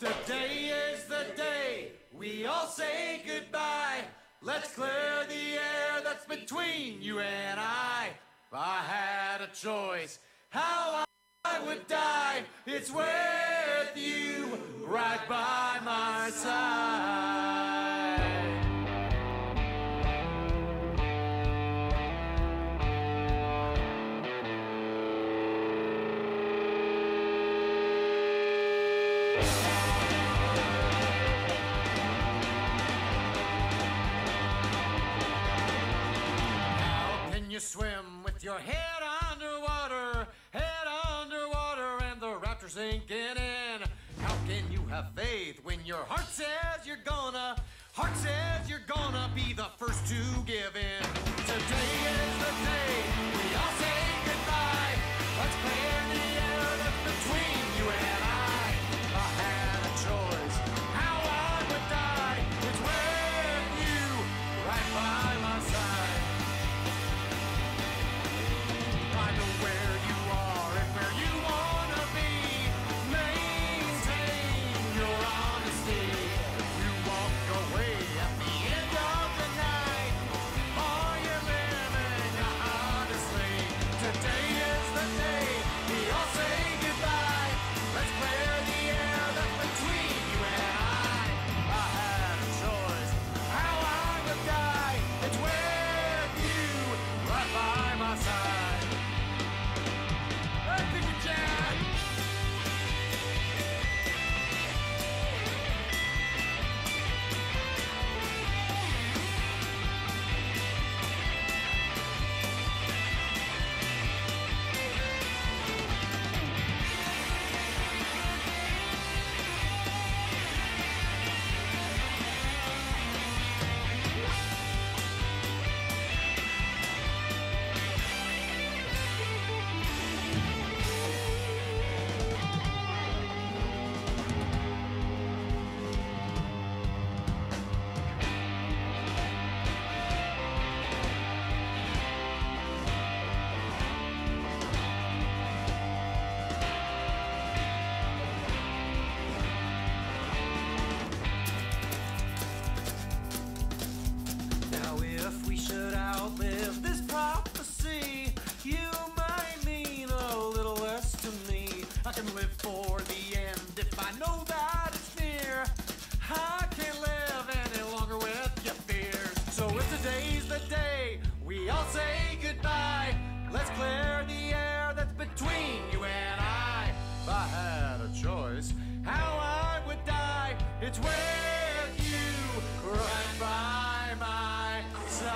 Today is the day we all say goodbye. Let's clear the air that's between you and I. If I had a choice, how I would die. It's with you right by my side. You swim with your head underwater, and the raptors sinking in. How can you have faith when your heart says you're gonna be the first to give in? Today is the day we all say goodbye. Let's clear the air that's between you and I. If I had a choice, how I would die. It's with you right by my side. I know where you are and where you wanna be. Maintain your honesty. You walk away at the end of the night. Are you living honestly? Today is the day we all say goodbye. Let's clear the air that's between you and I. If I had a choice, how I would die. It's with you right by my side. It's with you right by my side.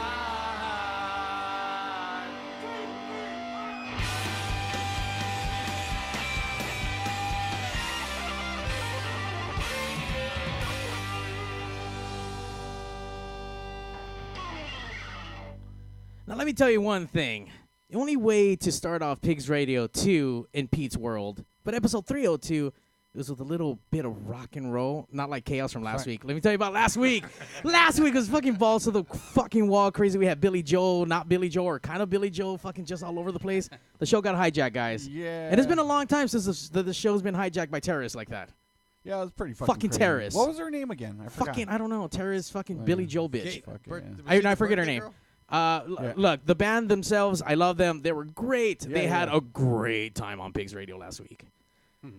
Now let me tell you one thing. The only way to start off Pigs Radio 2 in Pete's world, but episode 302 was with a little bit of rock and roll, not like Chaos from last week. Let me tell you about last week. Last week was fucking balls to the fucking wall crazy. We had Billy Joel, not Billy Joel, or kind of Billy Joel, fucking just all over the place. The show got hijacked, guys. Yeah. And it's been a long time since the show's been hijacked by terrorists like that. Yeah, it was pretty fucking crazy. terrorists. What was her name again? I forgot. Fucking, I don't know, terrorist fucking Billy Joel bitch. Yeah. I forget her name. Look, the band themselves, I love them. They were great. They had a great time on Pigs Radio last week.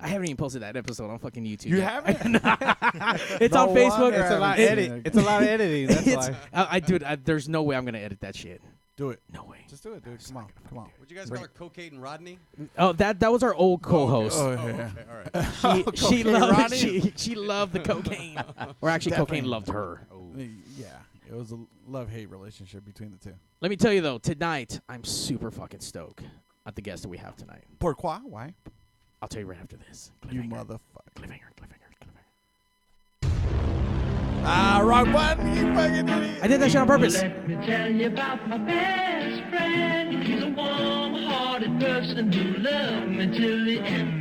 I haven't even posted that episode on fucking YouTube. You haven't? It's on Facebook. It's a lot of editing. It's a lot of editing. That's why. There's no way I'm gonna edit that shit. Do it. No way. Just do it, dude. Come on. Would you guys call her Cocaine and Rodney? Oh, that was our old co-host. Okay, all right. She loved the cocaine. Or actually, cocaine loved her. Yeah, it was a love-hate relationship between the two. Let me tell you though, tonight I'm super fucking stoked at the guest that we have tonight. Pourquoi? Why? I'll tell you right after this. You motherfucker. Cliffhanger. Wrong button, you fucking idiot. I did that shit on purpose. Let me tell you about my best friend. He's a warm-hearted person who loved me till the end.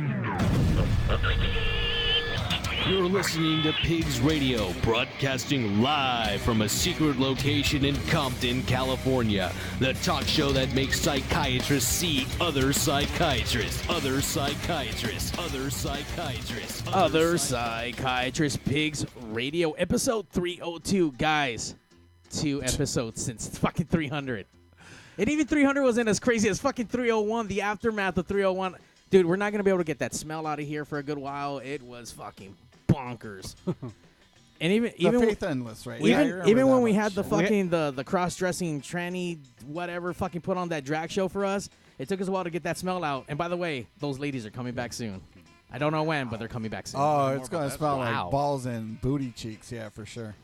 You're listening to Pigs Radio, broadcasting live from a secret location in Compton, California. The talk show that makes psychiatrists see other psychiatrists, other psychiatrists, other psychiatrists, Other psychiatrists. Pigs Radio, episode 302, guys. 2 episodes since fucking 300. And even 300 wasn't as crazy as fucking 301, the aftermath of 301. Dude, we're not going to be able to get that smell out of here for a good while. It was fucking bonkers. And even faith endless, right? Even when we had the fucking the cross-dressing tranny whatever fucking put on that drag show for us, it took us a while to get that smell out. And by the way, those ladies are coming back soon. I don't know when, but they're coming back soon. Oh, it's going to smell like balls and booty cheeks. Yeah, for sure.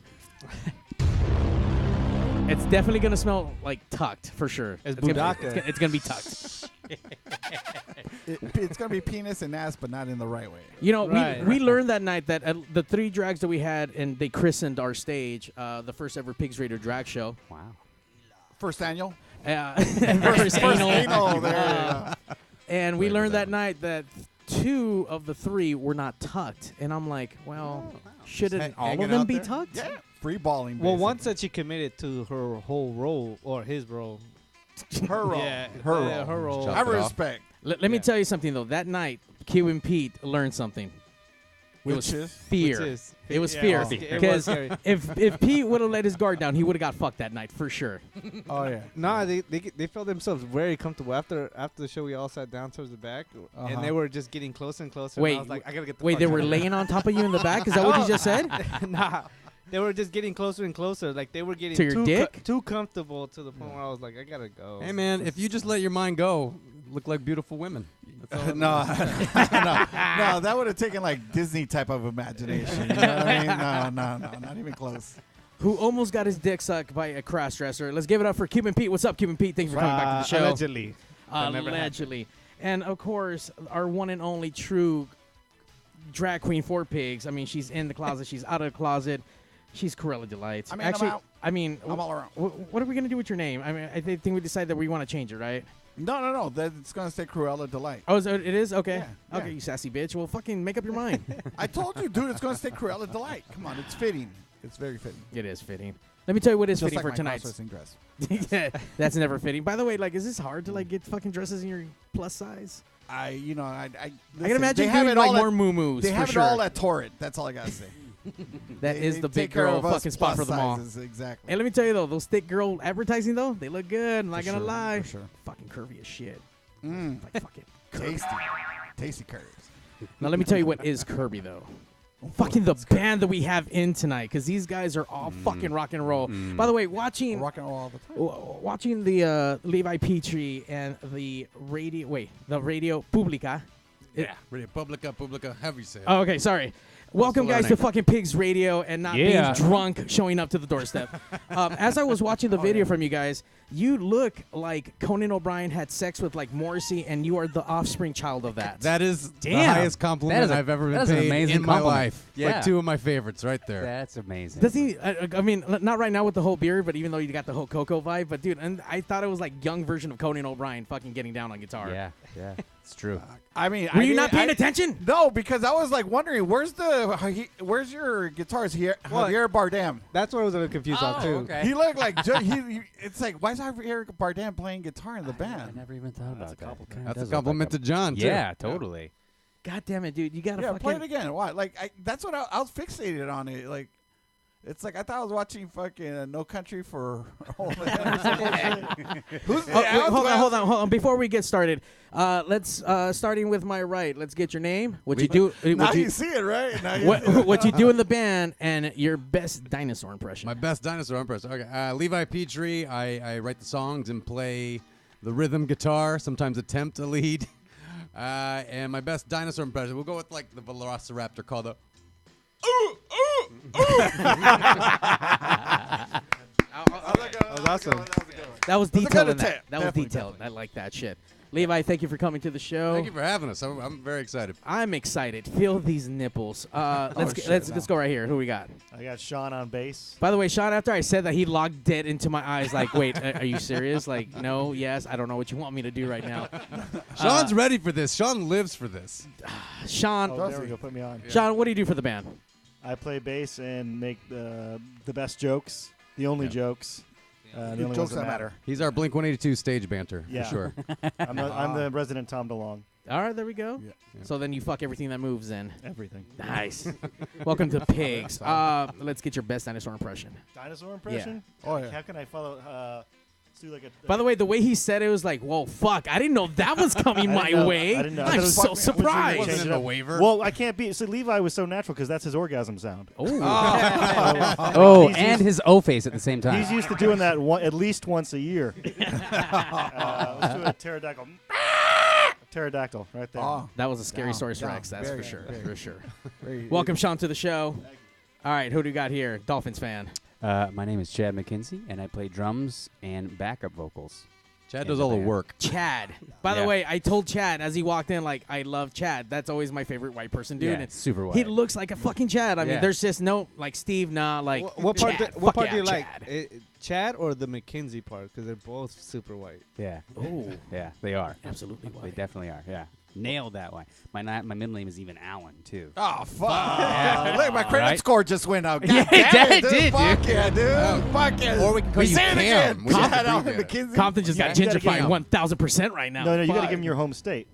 It's definitely going to smell like tucked, for sure. It's going Publica. to be tucked. It's going to be penis and ass, but not in the right way. You know, Right. we learned that night that the 3 drags that we had, and they christened our stage, the first ever Pigs Radio drag show. Wow. First annual? First anal. Anal, there you go. And we learned that night that 2 of the 3 were not tucked. And I'm like, well, shouldn't all of them be tucked? Yeah, free balling. Well, basically. once that she committed to her whole role, or his role. her role. Yeah, her role. yeah, her role. I respect. Let me tell you something, though. That night, Cuban Pete learned something. It was fear. It was fear. It was Because scary. if Pete would have let his guard down, he would have got fucked that night, for sure. Oh, yeah. Nah, they felt themselves very comfortable after the show. We all sat down towards the back, and they were just getting closer and closer. Wait, and I was like, I gotta get the wait, fuck they out were of here. laying on top of you in the back? Is that what you just said? Nah, they were just getting closer and closer. Like they were getting To your dick? too comfortable to the point where I was like, I gotta go. Hey, man, if you just let your mind go, look like beautiful women. That's all No, no, that would have taken like Disney type of imagination. You know what I mean? No, not even close. Who almost got his dick sucked by a cross-dresser. Let's give it up for Cuban Pete. What's up, Cuban Pete? Thanks for coming back to the show. Allegedly. That never Allegedly. And, of course, our one and only true drag queen for pigs. I mean, she's in the closet. She's out of the closet. She's Corella Delights. I mean, Actually, I'm out. I'm all around. What are we going to do with your name? I mean, I think we decided that we want to change it, right? No. It's going to stay Cruella Delight. Oh, so it is? Okay. Yeah, Okay, yeah. you sassy bitch. Well, fucking make up your mind. I told you, dude, it's going to stay Cruella Delight. Come on, it's fitting. It's very fitting. It is fitting. Let me tell you what is Just fitting like for my tonight's. cross-dressing dress. Yeah, that's never fitting. By the way, like, is this hard to like get fucking dresses in your plus size? I I listen, can imagine they have doing it like all more at, moo-moos. They for have sure. it all at Torrent. That's all I got to say. That is They the take big care girl of us fucking spot for plus them all. sizes, exactly. Hey, let me tell you though, those thick girl advertising though, they look good. I'm not For gonna sure, lie. for sure. Fucking curvy as shit. Mm, Like fucking. tasty curves. Now let me tell you what is curvy though. Fucking the band that we have in tonight, because these guys are all fucking rock and roll. By the way, watching Rock and roll all the time. watching the Levi Petree and the radio Publica. Yeah, Radio Publica, however you say it. Oh, okay, sorry. Welcome, guys, to learning. fucking Pigs Radio and not being drunk showing up to the doorstep. As I was watching the video from you guys, you look like Conan O'Brien had sex with, like, Morrissey, and you are the offspring child of that. That is the Damn. highest compliment I've ever been paid amazing in my compliment. life. Yeah. Like 2 of my favorites right there. That's amazing. Does he? I mean, not right now with the whole beard, but even though you got the whole Coco vibe. But, dude, and I thought it was, like, young version of Conan O'Brien fucking getting down on guitar. Yeah, it's true. I mean, Were you not paying attention? No, because I was like wondering, where's your guitars here? Javier Bardem. That's what I was a little confused on too. okay. He looked like it's like, why is Javier Bardem playing guitar in the I band? never even thought about that. It kinda That's does a look compliment like to John, too. Yeah, totally. God damn it, dude. You got to Yeah, fucking... play it again. Why? Like, that's what I was fixated on it. Like, it's like I thought I was watching fucking No Country for Old Men or some bullshit. Who's Oh, wait, hold on. Before we get started, let's starting with my right. Let's get your name. What you do? Now What you you, see it, right? Now you what you do in the band, and your best dinosaur impression. My best dinosaur impression. Okay, Levi Petree. I write the songs and play the rhythm guitar, sometimes attempt to lead. And my best dinosaur impression, we'll go with like the Velociraptor called the That was awesome. That was That's a good detailed. In that. attempt. That was Definitely, detailed. definitely. I like that shit. Levi, thank you for coming to the show. Thank you for having us. I'm very excited. I'm excited. Feel these nipples. Let's shit, let's go right here. Who we got? I got Sean on bass. By the way, Sean, after I said that, he logged dead into my eyes like, wait, are you serious? Like, no, yes, I don't know what you want me to do right now. Sean's ready for this. Sean lives for this. Sean, Oh, there we go. Put me on. Sean, what do you do for the band? I play bass and make the best jokes, the only jokes, the only Jokes ones that that matter. He's our Blink-182 stage banter, Yeah. for sure. I'm the resident Tom DeLonge. All right, there we go. Yeah. So then you fuck everything that moves in. Everything. Nice. Welcome to Pigs. Let's get your best dinosaur impression. Dinosaur impression? Oh, yeah. How can I follow? Let's do like a. By the way, the way he said it was like, whoa, fuck. I didn't know that was coming my way. I didn't know. I I'm thought it was- so Which surprised. we Wasn't change it it a up. waiver? Well, I can't be. So Levi was so natural because that's his orgasm sound. Oh, He's and used- his O face at the same time. He's used to doing that at least once a year. Let's do a pterodactyl. Pterodactyl, right there. Oh, That was a scary Source down. Rex, that's Very for sure. good, For sure. very- Welcome, Sean, to the show. All right, who do we got here? Dolphins fan. My name is Chad McKinsey, and I play drums and backup vocals. Chad in does the all the band. work. Chad. By the Yeah. way, I told Chad as he walked in, like, I love Chad. That's always my favorite white person dude. Yeah, And super white. he looks like a fucking Chad. I mean, Yeah. there's just no, like, Steve, nah, like, What part? Chad. What Fuck part yeah, do you like? Chad. Chad or the McKinsey part? Because they're both super white. Yeah, Oh, yeah, they are. absolutely They white. definitely are. Yeah, nailed that one. My middle name is even Alan too. Oh, fuck. Look, my credit Right? score just went up. Yeah, God damn it did, Fuck dude. yeah, dude. Fuck yeah. Or we can call you say it Cam. again. We can Chad Allen abbreviate it. McKinsey. Compton just got You gotta gentrified get- 1,000% right now. No, you got to Fuck. give him your home state.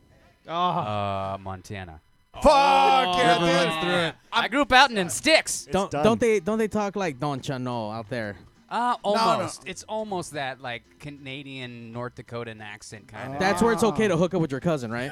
Montana. Fuck yeah, Never runs dude. through it. I grew up out in sticks. It's done. Don't they talk like Don Chano out there? Almost. It's almost that like Canadian North Dakotan accent kind of. That's where it's okay to hook up with your cousin, right?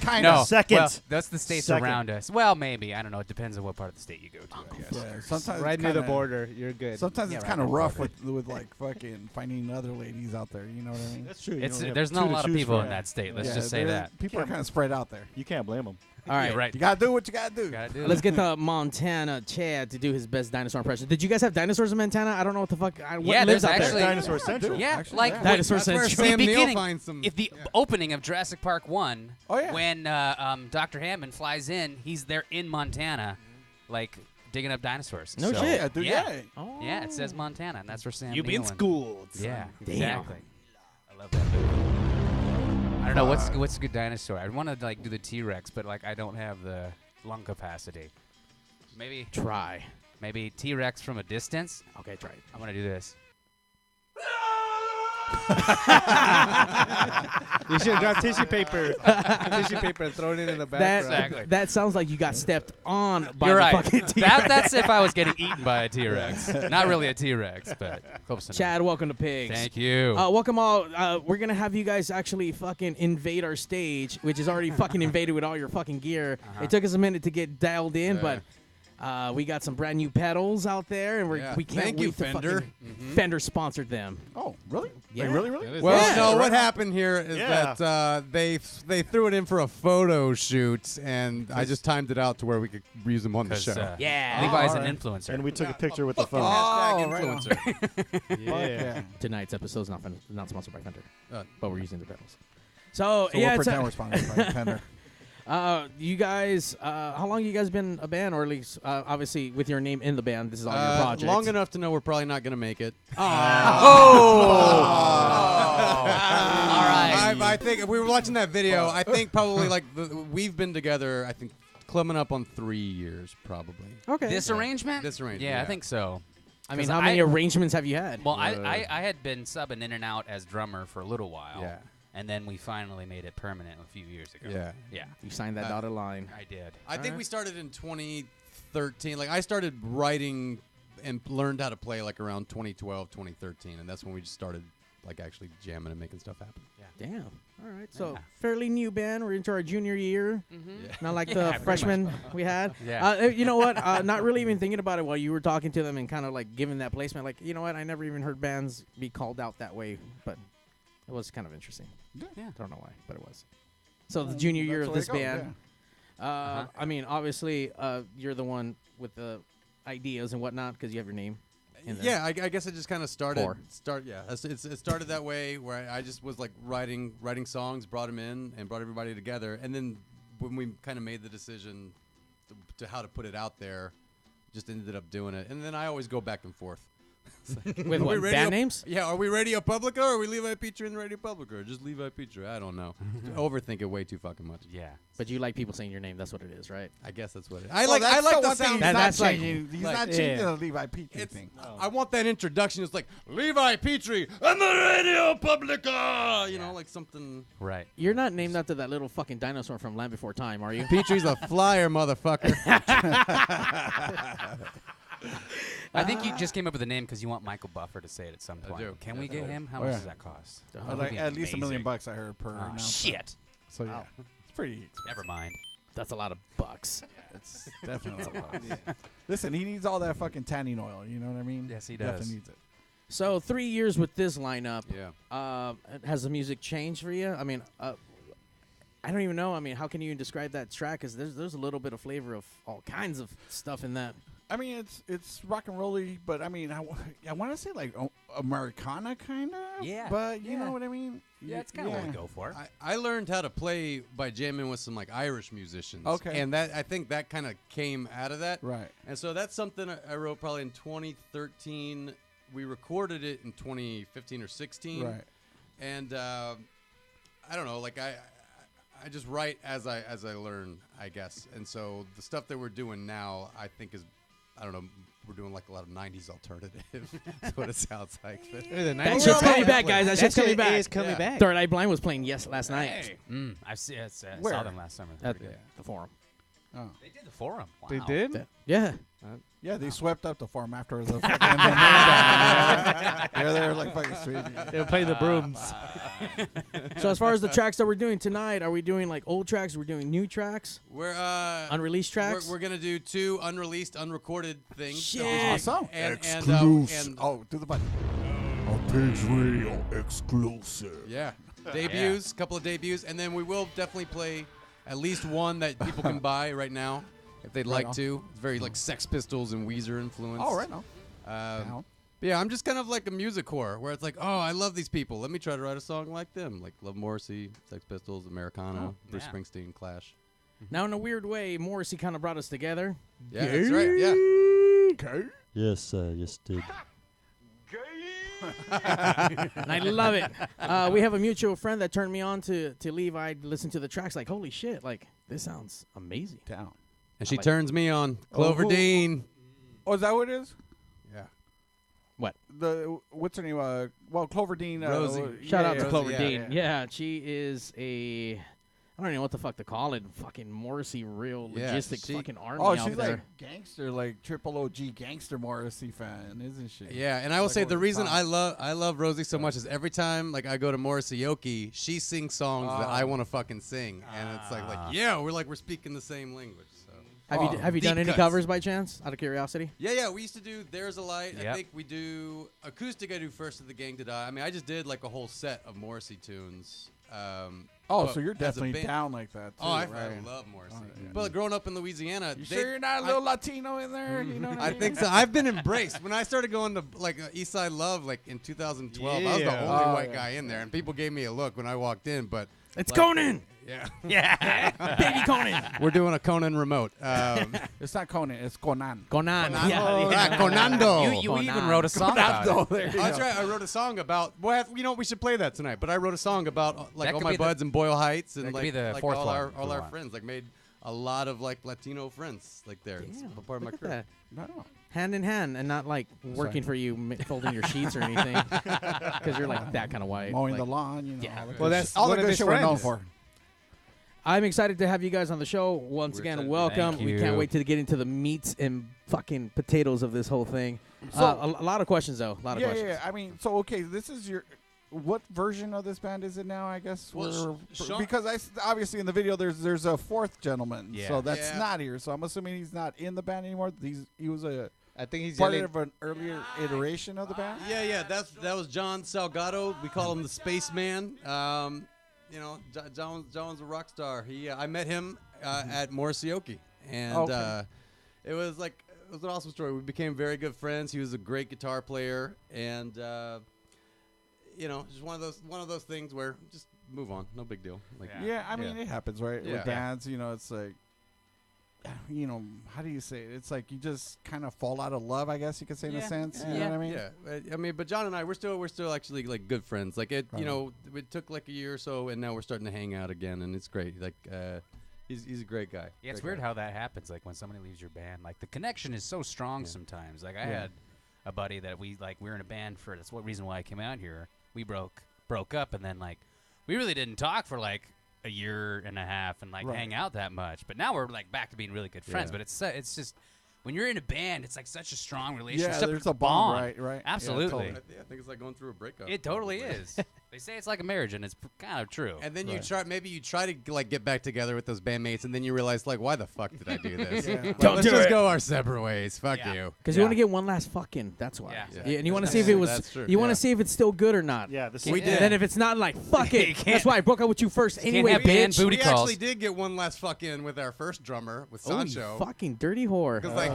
Kind No, of. Second. Well, that's the states Second. around us. Well, maybe I don't know. It depends on what part of the state you go to. I guess. Yeah, sometimes Right it's near the kinda- border, you're good. Sometimes Yeah, it's right kind of near the rough border. with like fucking finding other ladies out there. You know what I mean? That's true. You It's only have there's two not a to lot of choose people from. in that state. Let's Yeah, just say they're- that. people are kind of spread out there. You can't blame him. All right. Yeah, right. You gotta do what you gotta do. Gotta do Let's it. get the Montana Chad to do his best dinosaur impression. Did you guys have dinosaurs in Montana? I don't know what the fuck. What Yeah, lives there's out actually- there? Dinosaur Central. Yeah, Actually, like yeah. Dinosaur That's where Central. Sam Neill beginning- finds some. if the opening of Jurassic Park 1, Oh, yeah. when Dr. Hammond flies in, he's there in Montana, like digging up dinosaurs. No So, shit. Yeah, dude. Yeah. Yeah. Oh. Yeah, it says Montana, and that's where Sam You've Neill been and- schooled. Yeah, Damn. exactly. I love that movie. I don't know what's a good dinosaur. I want to like do the T-Rex, but like I don't have the lung capacity. Maybe T-Rex from a distance. Okay, try it. I'm gonna do this. You should have got tissue paper. Tissue paper and thrown it in the That, background. Exactly. that sounds like you got stepped on by You're the right. fucking T-Rex. That's if I was getting eaten by a T-Rex. Not really a T-Rex, but close enough. Chad, welcome to Pigs. Thank you. Welcome all. We're gonna have you guys actually fucking invade our stage, which is already fucking invaded with all your fucking gear. It took us a minute to get dialed in, but we got some brand new pedals out there, and Yeah. we can't Thank wait you, to Fender. fucking Fender sponsored them. Oh, really? Yeah. Wait, really, really? It is. Well, Yeah. no. What happened here is Yeah. that they threw it in for a photo shoot, and I just timed it out to where we could use them on the 'Cause, show. Yeah. Levi's all an right. influencer. And we took a picture with the phone. Hashtag right on. influencer. Yeah. Tonight's episode is not sponsored by Fender, Uh, but we're using the pedals. So, So yeah, we'll it's pretend we're sponsored by Fender. you guys, how long you guys been a band, or at least obviously with your name in the band? This is all your project. long enough to know we're probably not going to make it. All right. I think we were watching that video. I think probably like we've been together. I think coming up on 3 years probably. Okay. This arrangement? This arrangement, Yeah, I yeah. think so. I mean, 'Cause how many arrangements have you had? Well, I had been subbing in and out as drummer for a little while. Yeah. And then we finally made it permanent a few years ago. Yeah. Yeah. You signed that dotted line. I did. I think we started in 2013. Like I started writing and learned how to play like around 2012, 2013, and that's when we just started like actually jamming and making stuff happen. Damn. All right. So Yeah. fairly new band. We're into our junior year. Not like the pretty freshman we had. Yeah. You know what? Not really even thinking about it while you were talking to them and kind of like giving that placement. Like, you know what? I never even heard bands be called out that way, but it was kind of interesting. Yeah. I don't know why, but it was. So the junior year of That's this the way it goes, band. I mean, obviously, you're the one with the ideas and whatnot because you have your name. Yeah, I guess it just kind of started. Core. It started that way where I just was like writing songs, brought them in, and brought everybody together. And then when we kind of made the decision to how to put it out there, just ended up doing it. And then I always go back and forth. With what, band names? Yeah, are we Radio Publica or are we Levi Petree in Radio Publica or just Levi Petree? I don't know. Overthink it way too fucking much. Yeah. But you like people saying your name. That's what it is, right? I guess that's what it is. I like the sound. He's That's not changing the Levi Petree thing. I want that introduction. It's like, Levi Petree and the Radio Publica. You know, like something. Right. You're not named after that little fucking dinosaur from Land Before Time, are you? Petree's a flyer, motherfucker. I think you just came up with a name because you want Michael Buffer to say it at some point. do. Can we get him? How much does that cost? That would Like be at least $1 million amazing. I heard per. Oh, announcement. shit. So yeah, it's pretty expensive. Never mind. That's a lot of bucks. It's definitely a lot. Listen, he needs all that fucking tanning oil. You know what I mean? Yes, he Definitely does. needs it. So 3 years with this lineup. Yeah. Has the music changed for you? I mean, I don't even know. I mean, how can you describe that track? Because there's a little bit of flavor of all kinds of stuff in that. I mean, it's rock and rolly, but I mean, I want to say like Americana kind of. Yeah. But you Yeah. know what I mean? Yeah, it's kind of what we go for. I learned how to play by jamming with some like Irish musicians. Okay. And that I think that kind of came out of that. Right. And so that's something I wrote probably in 2013. We recorded it in 2015 or 16. Right. And I don't know, like I just write as I learn, I guess. And so the stuff that we're doing now, I think is, I don't know, we're doing like a lot of 90s alternative. That's what it sounds like. That shit's coming back, guys. That shit's coming back. Is coming back. Third Eye Blind was playing last night I saw Where? them last summer. at the Forum. Oh. They did the forum. Wow. They did? Yeah. Yeah, they swept up the farm after the fucking yeah, they're like fucking sweet. They were playing the brooms. So as far as the tracks that we're doing tonight, are we doing like old tracks? Are we doing new tracks? We're Unreleased tracks? We're gonna do 2 unreleased, unrecorded things. Shit. Awesome. And Oh, do the button. A PigzRadio exclusive. yeah, debuts, couple of debuts, and then we will definitely play at least one that people can buy right now if they'd Right like on. to. It's very like Sex Pistols and Weezer influenced. Oh, right now. But yeah, I'm just kind of like a music whore where it's like, oh, I love these people. Let me try to write a song like them. Like Love Morrissey, Sex Pistols, Americana, Bruce yeah. Springsteen, Clash. Now, in a weird way, Morrissey kind of brought us together. Yeah, that's right. Yeah. Okay. Yes, yes, did. And I love it. We have a mutual friend that turned me on to Levi. Listen to the tracks, like, holy shit, like, this sounds amazing. Down. And she like- turns me on. Oh, Clover who- Dean. Oh, is that what it is? Yeah. What? What's her name? Well, Clover Dean. Rosie. Shout out to Rosie, Clover yeah, Dean. Yeah, she is a, I don't even know what the fuck to call it. Fucking Morrissey, real Yeah, logistic she- fucking army Oh, out she's there. like gangster, like triple OG gangster Morrissey fan, isn't she? Yeah, and I will Like say one the of reason top. I love Rosie so much is every time like I go to Morrisseyoki, she sings songs that I want to fucking sing, and it's like yeah, we're speaking the same language. So Have you done deep any cuts. covers by chance? Out of curiosity. yeah, we used to do There's a Light. I Yep. think we do acoustic. I do First of the Gang to Die. I mean, I just did like a whole set of Morrissey tunes. Oh, but so you're as a definitely band- down like that. Too, Oh, I right? love Morrissey. yeah. But growing up in Louisiana, You they- sure you're not a I- little Latino in there? You know what I I mean? think so. I've been embraced. When I started going to like East Side Love, like in 2012, I was the Yeah. only Oh, white yeah. guy in there, and people gave me a look when I walked in. But It's like, Conan, yeah, baby Conan. we're doing a Conan remote. It's not Conan, it's Conan. Conan. Conando. Yeah. Conando. You even Conan. wrote a song about it. Conando, there you Oh, that's go. right. I wrote a song about. Well, you know, we should play that tonight. But I wrote a song about like That all could my be the- buds in Boyle Heights and that could like, be the like fourth all one. our Good one. friends. Like made a lot of like Latino friends like there. It's Damn, a part of my look at career. that. No. Hand in hand, and not like working for you, folding your sheets or anything, because you're like that kind of white. Mowing Like, the lawn, you know. Yeah. all the Well, good that's shit. all the one of good his shit we're known friends. for. I'm excited to have you guys on the show once We're again. excited. Welcome. Thank We can't you. wait to get into the meats and fucking potatoes of this whole thing. So- a lot of questions though. A lot of Yeah, questions. yeah. I mean, so okay, this is your. What version of this band is it now? I guess Well, Sean- because obviously in the video there's a fourth gentleman, Yeah. so that's Yeah. not here. So I'm assuming he's not in the band anymore. He was a I think he's part yelling. of an earlier iteration of the band. Yeah. That was John Salgado. We call him the Spaceman. You know, John's a rock star. I met him at Morrisseyoki, and Okay. it was like was an awesome story. We became very good friends. He was a great guitar player, and just one of those things where just move on, no big deal. Like, I mean, it happens, right? Yeah. With bands, it's like, how do you say it? It's like you just kind of fall out of love, I guess you could say, in a sense. You know what I mean? Yeah. I mean, but John and I, we're still actually like good friends. Like it, it took like a year or so, and now we're starting to hang out again, and it's great. Like, he's a great guy. Yeah, it's weird how that happens. Like when somebody leaves your band, like the connection is so strong sometimes. Like I had a buddy that we were in a band for. That's what reason why I came out here. We broke up, and then like we really didn't talk for like a year and a half and hang out that much. But now we're like back to being really good friends. But it's just when you're in a band, it's like such a strong relationship. Yeah, there's a bond, right? Absolutely. Yeah, totally. I think it's like going through a breakup. It totally is. They say it's like a marriage, and it's kind of true. And then you try to like get back together with those bandmates, and then you realize like, why the fuck did I do this? Let's just go our separate ways. Fuck you. Because you want to get one last fucking. That's why. Yeah. And you want to see if it was. That's true. You want to see if it's still good or not. Yeah, we did. And then if it's not, like fuck it. That's why I broke up with you first. Anyway, have band bitch. booty We calls. actually did get one last fuck in with our first drummer with Oh, you Sancho. fucking dirty whore. Because like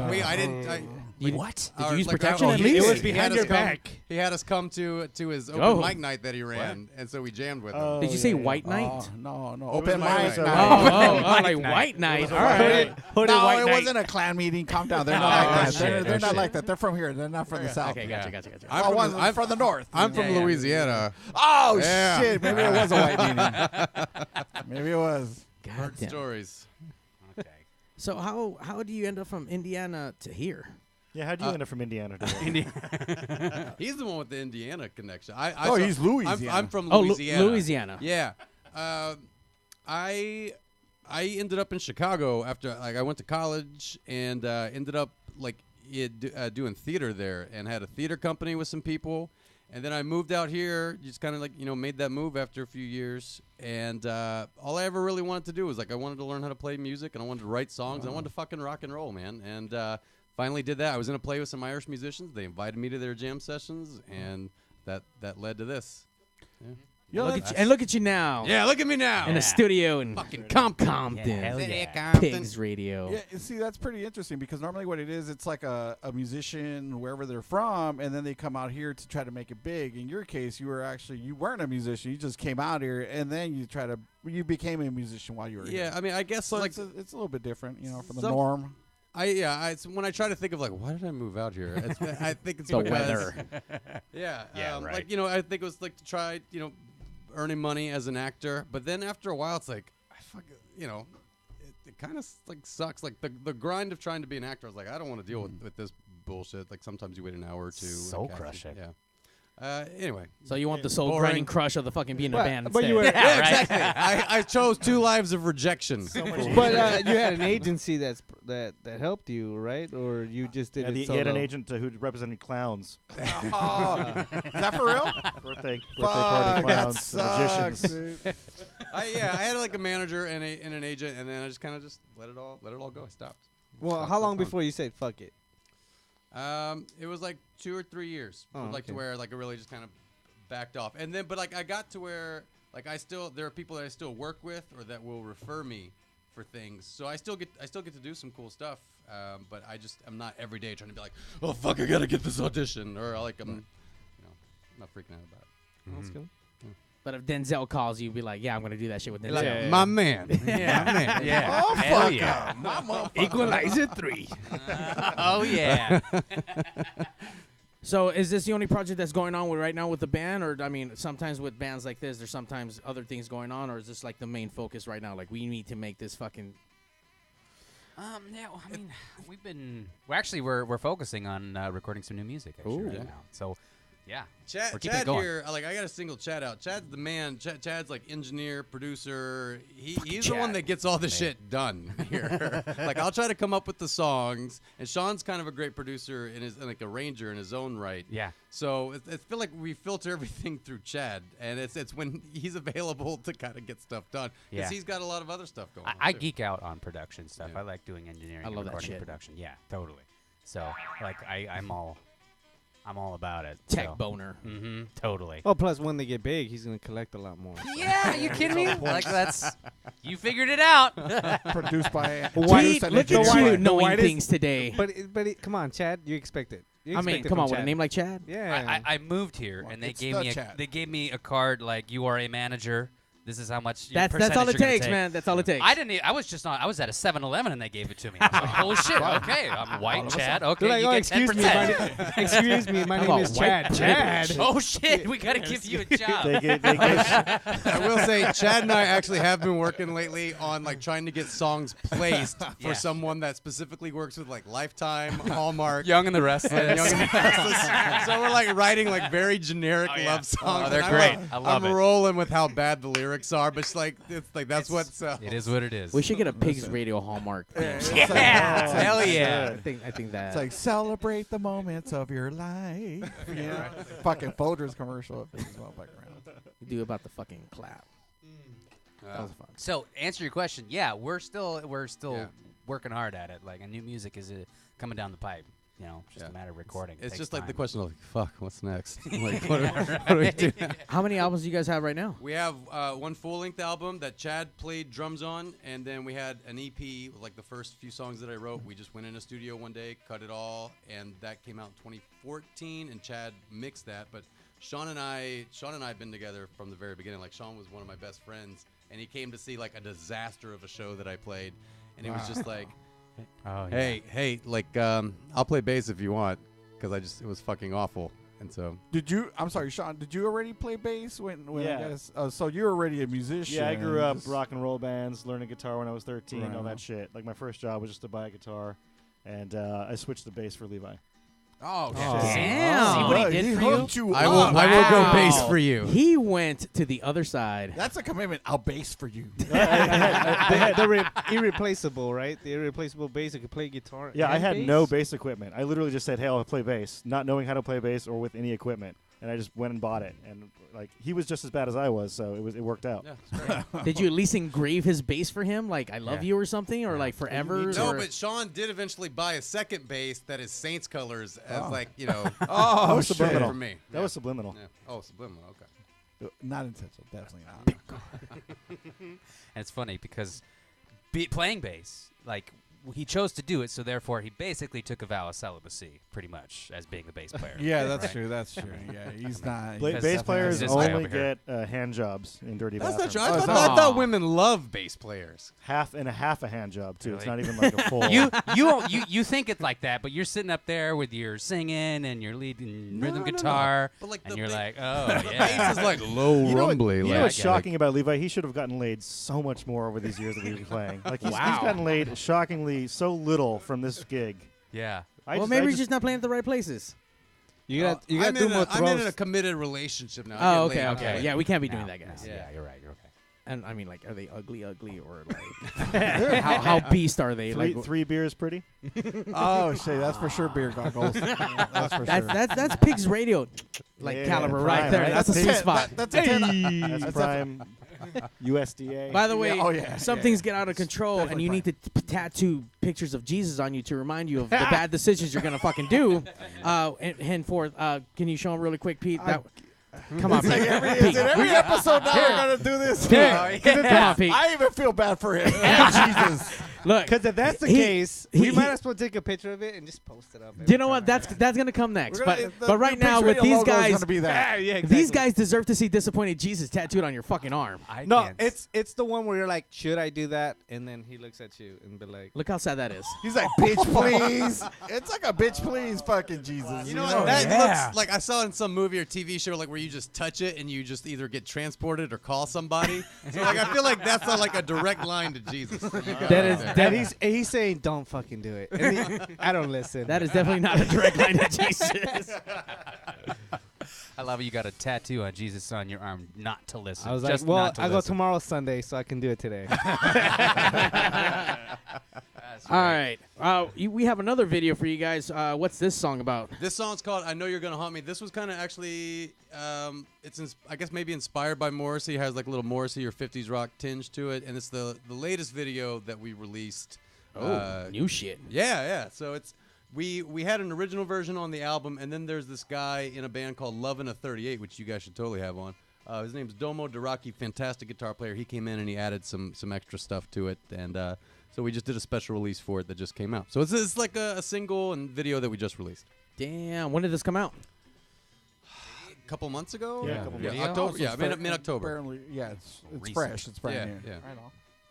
What? Did our- you use like, protection our- at he- least? he It was had behind us your come- back. He had us come to his open Oh. mic night that he ran, and so we jammed with him. Did you say white night? No. It Open was my mic night. night. Like white night. All Hooded- right. hooded No, white it night. wasn't a clan meeting. Calm down. They're not like that. shit. They're Oh, not shit. like that. They're from here. They're not from the south. Okay, gotcha. I'm from from Louisiana. Oh Yeah. shit! Maybe it was a white meeting. Maybe it was. Heard Goddamn. stories. Okay. So how do you end up from Indiana to here? Yeah, how'd you end up from Indiana today? He's the one with the Indiana connection. He's Louisiana. I'm from Oh, Louisiana. Louisiana. Yeah. I ended up in Chicago after I went to college and ended up doing theater there and had a theater company with some people. And then I moved out here, just kind of made that move after a few years. And all I ever really wanted to do was I wanted to learn how to play music and I wanted to write songs and I wanted to fucking rock and roll, man. And finally did that. I was in a play with some Irish musicians. They invited me to their jam sessions, and that led to this. Yeah. Look at you now. Yeah, look at me now. In a studio in fucking Compton. Compton. hell yeah. Compton. Pigs Radio. Yeah, you see, that's pretty interesting because normally what it is, it's like a musician wherever they're from, and then they come out here to try to make it big. In your case, you weren't a musician. You just came out here, and then you became a musician while you were here. Yeah, I mean, I guess So like it's a little bit different, from the Some- norm. When I try to think of why did I move out here? I think it's The because, weather. Yeah, Yeah, right. I think it was to try earning money as an actor, but then after a while it's it kind of sucks. Like the grind of trying to be an actor. I was like, I don't want to deal with this bullshit. Like sometimes you wait an hour or two. Soul in casting. crushing. Yeah. Anyway. So you want the soul Boring. grinding crush of the fucking being in a band but instead. you were, Yeah, exactly. I chose 2 lives of rejection. but you had an agency that helped you, right? Or you just did it He solo? had an agent who represented clowns. Oh, is that for real? Birthday Fuck, party that clowns, sucks, magicians. dude. I had a manager and an agent, and then I just kind of let it all go. I stopped. Well, how long before you said fuck it? It was 2 or 3 years. Oh, To okay. where it really just kind of backed off, and then I got to where there are people that I still work with or that will refer me for things. So I still get to do some cool stuff, but I'm not every day trying to be like, oh fuck, I gotta get this audition, or I'm not freaking out about it. That's cool. But if Denzel calls you, be like, yeah, I'm going to do that shit with Denzel. Like, my man. Yeah. My man. Yeah. Oh, Hell fuck yeah. Equalizer 3. Oh yeah. So is this the only project that's going on right now with the band? Or, sometimes with bands like this, there's sometimes other things going on? Or is this the main focus right now? We need to make this fucking... Yeah. Well, I mean, we're focusing on recording some new music actually Ooh. right Yeah. now. So, yeah. Chad We're keeping it going. here, I got to single Chad out. Chad's the man. Chad's engineer, producer. He's the one Chad. that gets all the shit done here. I'll try to come up with the songs, and Sean's kind of a great producer and arranger in his own right. Yeah. So I feel like we filter everything through Chad, and it's when he's available to kind of get stuff done because Yeah. he's got a lot of other stuff going on. I too. geek out on production stuff. Yeah. I like doing engineering I and love that recording shit. production. Yeah, totally. So I'm all I'm all about it. Tech so. boner. Mm-hmm. Totally. Oh, plus when they get big, he's gonna collect a lot more. Yeah, are you kidding me? Like you figured it out. Produced by Pete, look at you knowing whitest- things today. But come on, Chad, you expect it. You I mean, expect it come from on, with a Chad. name like Chad? Yeah. I moved here Well, and they it's gave the me chat. they gave me a card like you are a manager. This is how much. That's all percentage it you're gonna takes, take. man. That's all it takes. I didn't. I was just not. I was at a 7-Eleven and they gave it to me. I was like, holy shit. Okay, I'm white, Chad. Okay, They're like, you oh, get excuse me, 10%. excuse me, my name about is white Chad. Chad. Oh shit, we gotta give you a job. They get I will say, Chad and I actually have been working lately on like trying to get songs placed for Yeah. someone that specifically works with like Lifetime, Hallmark, Young and the Restless. and Young and the Restless. So we're like writing like very generic Oh, yeah. love songs. Oh, they're and great. I'm, I love I'm it. rolling with how bad the lyrics are, but it's like that's what sells. It is what it is. We should get a Pigs Radio Hallmark. Yeah, hell yeah. I think that. It's like celebrate the moments of your life. Yeah. Fucking Folgers commercial. If it's well back around. do about the fucking clap. That was fun. So, answer your question. Yeah, we're still Yeah. working hard at it. Like, a new music is coming down the pipe. You know, just a matter of recording. It's Takes just like the time. question of like, fuck, what's next? Like, what do we do now? How many albums do you guys have right now? We have one full-length album that Chad played drums on, and then we had an EP with like the first few songs that I wrote. We just went in a studio one day, cut it all, and that came out in 2014, and Chad mixed that. But Sean and I have been together from the very beginning. Like, Sean was one of my best friends, and he came to see like a disaster of a show that I played, and he was just like, Oh, yeah. hey, like, I'll play bass if you want, because it was fucking awful. And so, I'm sorry, Sean, did you already play bass when Yeah. I guess, so you're already a musician? Yeah, I grew up Just- rock and roll bands, learning guitar when I was 13, Right all on. that shit. Like, my first job was just to buy a guitar, and I switched to bass for Levi. oh, Damn. See what he did for you? hooked you I will up. go Wow. bass for you. He went to the other side. That's a commitment. I'll bass for you. They had the irreplaceable, right? The irreplaceable bass that could play guitar. Yeah, I and had bass? no bass equipment. I literally just said, hey, I'll play bass, not knowing how to play bass or with any equipment. And I just went and bought it. And, like, he was just as bad as I was, so it worked out. Yeah, it's great. Did you at least engrave his bass for him? Like, I love Yeah. you or something? Or like forever? No, or- but Sean did eventually buy a second bass that is Saints colors as like, you know, That Oh, was shit. subliminal. for me. That was subliminal. Yeah. Oh, subliminal. Okay. Not intentional. Definitely not. And it's funny because playing bass, like, he chose to do it, so therefore he basically took a vow of celibacy, pretty much, as being a bass player. Yeah, that's Right? true. That's true. Yeah, he's not. Bass Because players this guy only over here. get hand jobs in dirty That's not bathrooms. true. Oh, I thought women love bass players. Half a hand job, too. It's Really? not even like a full. You think it's like that, but you're sitting up there with your singing and your leading rhythm no, no. guitar, But like and the you're ba- like, oh Bass yeah. is like low You know what- rumbly. You know Yeah, what's I get it. shocking about Levi? He should have gotten laid so much more over these years that we've been playing. Like he's Wow. gotten laid shockingly so little from this gig. Yeah. well, maybe he's just not playing at the right places. You got to I'm do in more I'm in a throws. committed relationship now. Oh, I okay, get laid okay. out. Yeah, we can't be doing Now. that, guys. Yeah, you're right. You're okay. And I mean, like, are they ugly, or like, how beast are they? three, Like, three beers pretty. Oh shit, that's for sure. Beer goggles. That's for sure. that's Pigs Radio, like Yeah, caliber prime, right there. right? That's a sweet Ten. spot. That's a 10. That's prime USDA. By the way, Yeah, oh, yeah, some yeah, things get out of control, and Definitely you need to tattoo pictures of Jesus on you to remind you of the bad decisions you're gonna fucking do. And henceforth, can you show them really quick, Pete? Come on, Pete. Is it every episode now we're gonna do this? Come on, Pete. I even feel bad for him. Jesus. Look, Because if that's the He- case, he- we might as well take a picture of it and just post it up. you know what? That's gonna come next. We're gonna- But right the now, Pigs with Radio these logo is guys, gonna be that. yeah, these guys deserve to see disappointed Jesus tattooed on your fucking arm. I No, can't. it's the one where you're like, should I do that? And then he looks at you and be like, Look how sad that is. He's like, bitch, please. It's like a bitch, please, fucking Jesus. You know what? That looks like I saw it in some movie or TV show, like where you just touch it and you just either get transported or call somebody. So like I feel like that's not like a direct line to Jesus. that he's saying, don't fucking do it. And I don't listen. That is definitely not a direct line to Jesus. I love it. You got a tattoo on Jesus on your arm, not to listen. I was just like, well, not to I go listen. tomorrow Sunday, so I can do it today. That's All right. We have another video for you guys. What's this song about? This song's called "I Know You're Gonna Haunt Me." This was kind of actually, I guess maybe inspired by Morrissey. It has like a little Morrissey or 50s rock tinge to it, and it's the latest video that we released. New shit. Yeah. So it's We had an original version on the album, and then there's this guy in a band called Love in a 38, which you guys should totally have on. His name's Domo Daraki, fantastic guitar player. He came in and he added some extra stuff to it, and so we just did a special release for it that just came out. So it's like a single and video that we just released. Damn, when did this come out? A couple months ago? Yeah, a couple months. October. Yeah, mid-October. It's fresh. It's brand new. Yeah. Right on.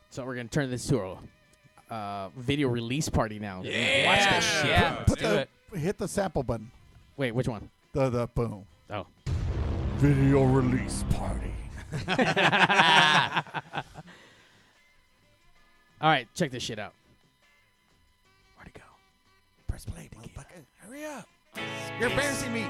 So we're going to turn this to a video release party now. Yeah. Watch that shit. Yeah, Hit the sample button. Wait, which one? The boom. Oh. Video release party. All right, check this shit out. Where'd it go? Press play, motherfucker. Hurry up. You're embarrassing me.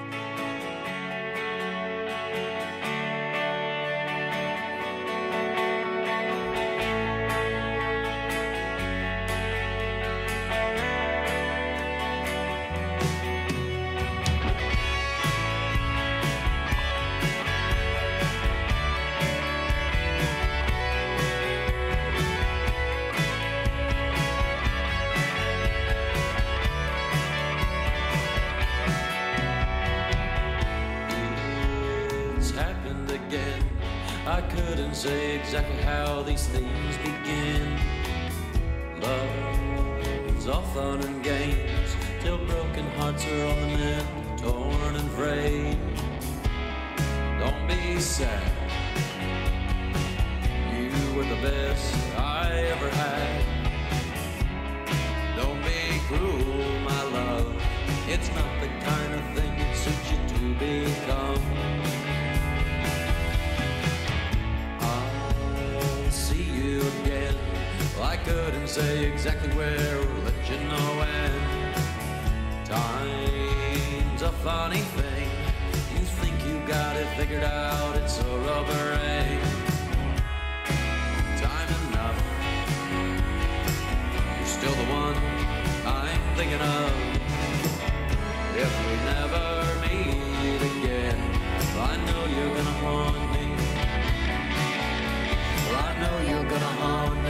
I couldn't say exactly how these things begin. Love's all fun and games till broken hearts are on the mend, torn and frayed. Don't be sad, you were the best I ever had. Don't be cruel, my love, it's not the kind of thing that suits you to become. Again, well, I couldn't say exactly where, or let you know when. Time's a funny thing. You think you got it figured out, it's a rubber ring. Time enough, you're still the one I'm thinking of. If we never meet again, I know you're gonna haunt me. I know you're gonna haunt me.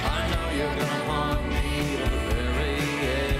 I know you're gonna haunt me to the very end.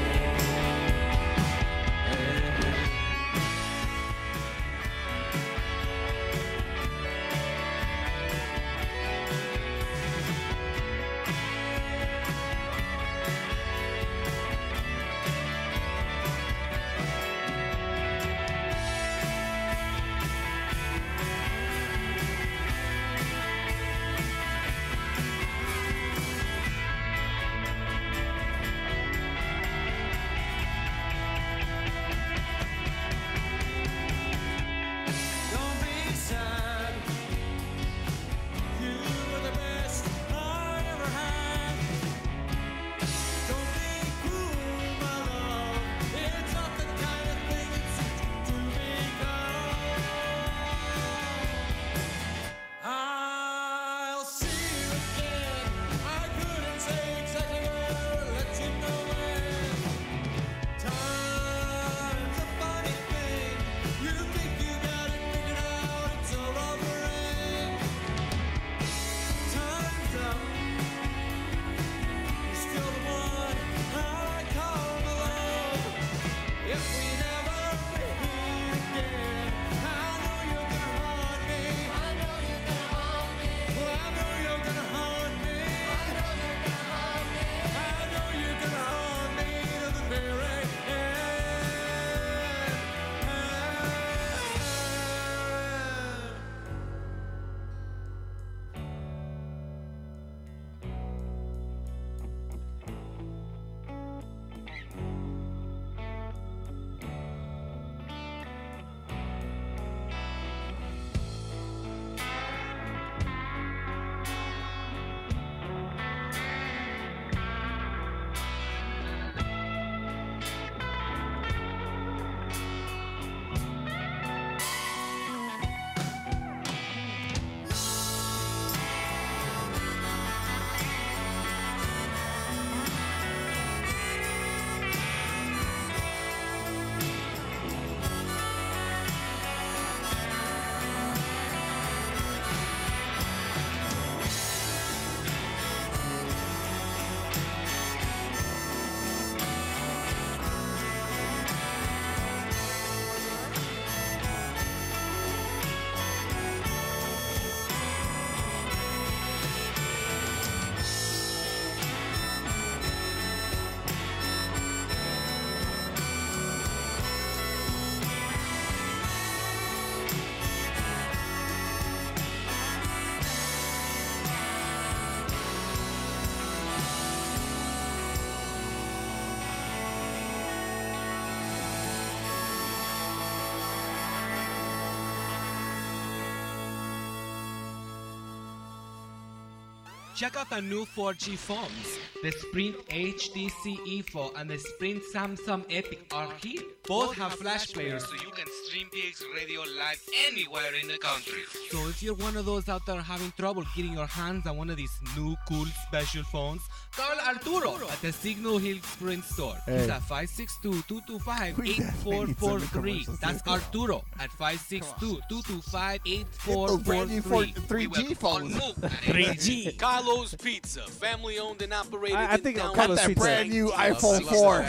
check out the new 4G phones. The Sprint HTC E4 and the Sprint Samsung Epic are here. Both have flash players so you can stream Pigs Radio live anywhere in the country. So if you're one of those out there having trouble getting your hands on one of these new cool special phones, call Arturo at the Signal Hill Sprint store. He's at 562-225-8443. That's Arturo at 562-225-8443. 3G phones. 3G. Carlos Pizza, family owned and operated. I think in Carlos that Pizza. brand new iPhone 4.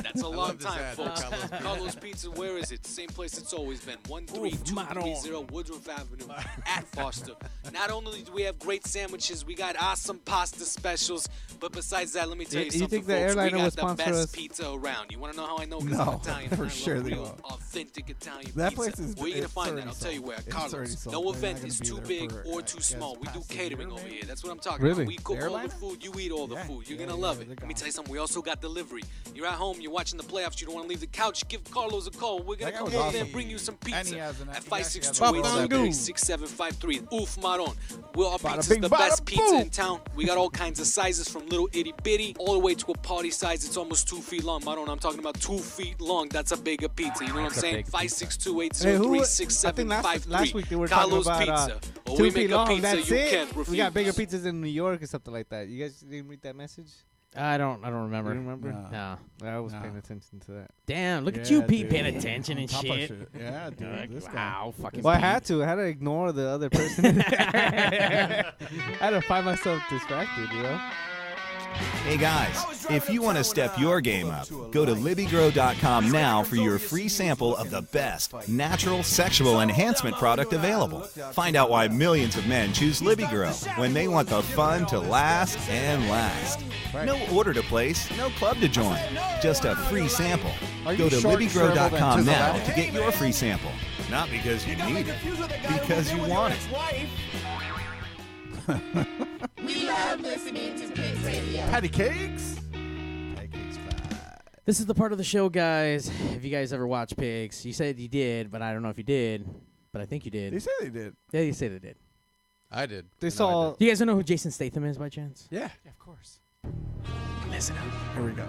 That's a long time, folks. Carlos Pizza, where is it? Same place it's always been. 13230 Woodruff Avenue at Foster. Not only do we have great sandwiches, we got awesome pasta specials. But besides that, let me tell you something, think the folks. We airliner got would the sponsor best us? pizza around. You want to know how I know? Because No, I'm Italian. for and I sure love they real, won't. authentic Italian That pizza. place is- Where you gonna it's find that? already I'll tell you where. sold. It's already Carlos. sold. No They're not event gonna is be too there big for, or I too guess, small. We do past a catering year, over maybe? here. That's what I'm talking Really? about. We cook all the Airliner? food. You eat all the food. You're gonna love it. Let me tell you something. We also got delivery. You're at home. You're watching the playoffs. You don't want to leave the couch. Give Carlos a call. We're gonna That guy come was over there awesome. and bring you some And he pizza has an- at he actually has a 562-873-6753. Oof, Maron. Our Bada pizza's bing, the bada best pizza boom. in town. We got all kinds of sizes from little itty bitty all the way to a party size. It's almost 2 feet long. Maron, I'm talking about 2 feet long. That's a bigger pizza. You know what I'm That's a saying? big pizza. 562-803-6753. last week they were Carlos talking about Pizza. Or 2 we feet make a long. pizza That's you it. can't refuse. We got bigger pizzas in New York or something like that. You guys didn't read that message? I don't remember. You remember? No. I was paying attention to that. Damn, look at Yeah, you, Pete, dude. paying attention and Top of shit. shit. Yeah, dude. Like, This guy. wow, fucking Well, I Pete. had to ignore the other person. I had to find myself distracted, you know? Hey guys, if you want to step your game up, go to LibbyGrow.com now for your free sample of the best natural sexual enhancement product available. Find out why millions of men choose Libby Grow when they want the fun to last and last. No order to place, no club to join, just a free sample. Go to LibbyGrow.com now to get your free sample. Not because you need it, because you want it. We love listening to Pigs Radio. Patty cakes? Patty cakes fat. This is the part of the show, guys. If you guys ever watch Pigs, you said you did, but I don't know if you did. But I think you did. They said they did. Yeah, you said they did. I did. They saw. Do you guys know who Jason Statham is by chance? Yeah. Of course. Listen up. Here we go.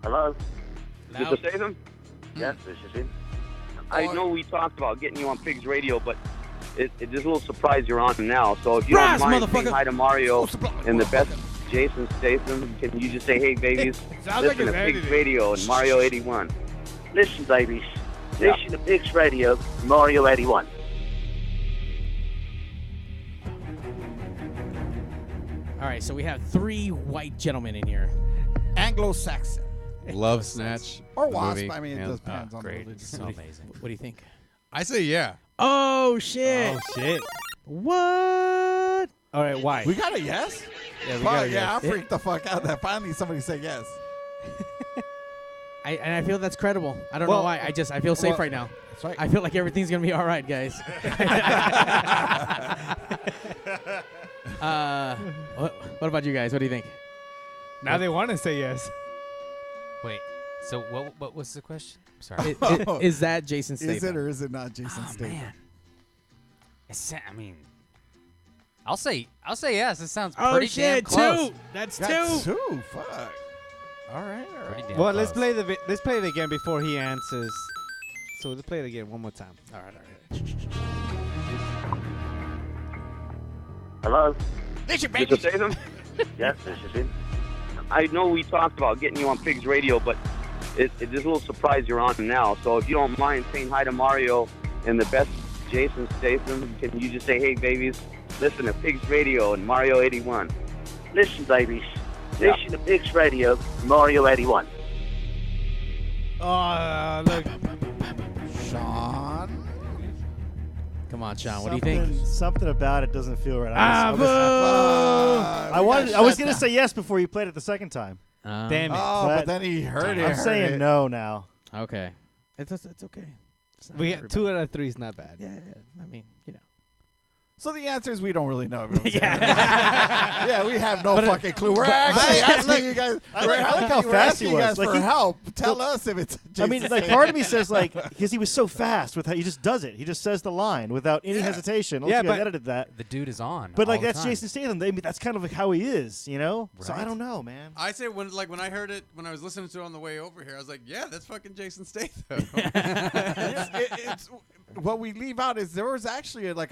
Hello? Loud. Mr. Statham? Yes, this is him. I know we talked about getting you on Pigs Radio, but it's a little surprise you're on now. So if you Brass, don't mind saying motherfucker. hi to Mario and the best Jason Statham, can you just say, hey, babies, sounds like listen to it's Pigs edited. Radio and Mario 81. Listen, babies. Listen to Pigs Radio, Mario 81. All right, so we have 3 white gentlemen in here. Anglo-Saxon. Love Snatch. Or the Wasp. movie. I mean, it Yeah. does depends on Great. the It's religion. so amazing. What do you think? I say yeah. Oh, shit. Oh, shit. What? All right, why? We got a yes? Yeah, we Fuck, got a yeah, yes. I freaked the fuck out that finally somebody said yes. I feel that's credible. I don't know why. I feel safe right now. That's right. I feel like everything's going to be all right, guys. What about you guys? What do you think? Now they want to say yes. Wait. So what was the question? Sorry. Is that Jason Statham? Is it or is it not Jason Statham? Man. I mean, I'll say yes. It sounds Oh, pretty damn shit, close. 2. That's Got 2. 2. Fuck. All right. Pretty damn Well, close. let's play it again before he answers. So let's play it again one more time. All right. Hello? Listen, Mr. Statham? Yes, this is him. I know we talked about getting you on Pigs Radio, but it's a little surprise you're on now. So if you don't mind saying hi to Mario and the best Jason Statham, can you just say, hey, babies, listen to Pigs Radio and Mario 81. Listen, babies. Listen to Pigs Radio, Mario 81. Oh, look. Sean? Come on, Sean. What do you think? Something about it doesn't feel right. Ah, I was going to say yes before you played it the second time. Damn it. Oh, but then he heard it. I'm saying no now. Okay. It's okay. It's not We for got 2 out of 3 is not bad. Yeah, I mean, you know. So the answer is we don't really know. Yeah, we have no fucking clue. We're actually asking you guys. I like how fast he was. For help. Tell us if it's. I mean, like part of me says like because he was so fast with how he just does it. He just says the line without any hesitation. Yeah, but edited that. The dude is on. But like all the that's time. Jason Statham. That's kind of like how he is, you know. So I Right. don't know, man. I say when I heard it when I was listening to it on the way over here, I was like, yeah, that's fucking Jason Statham. It's what we leave out is there was actually like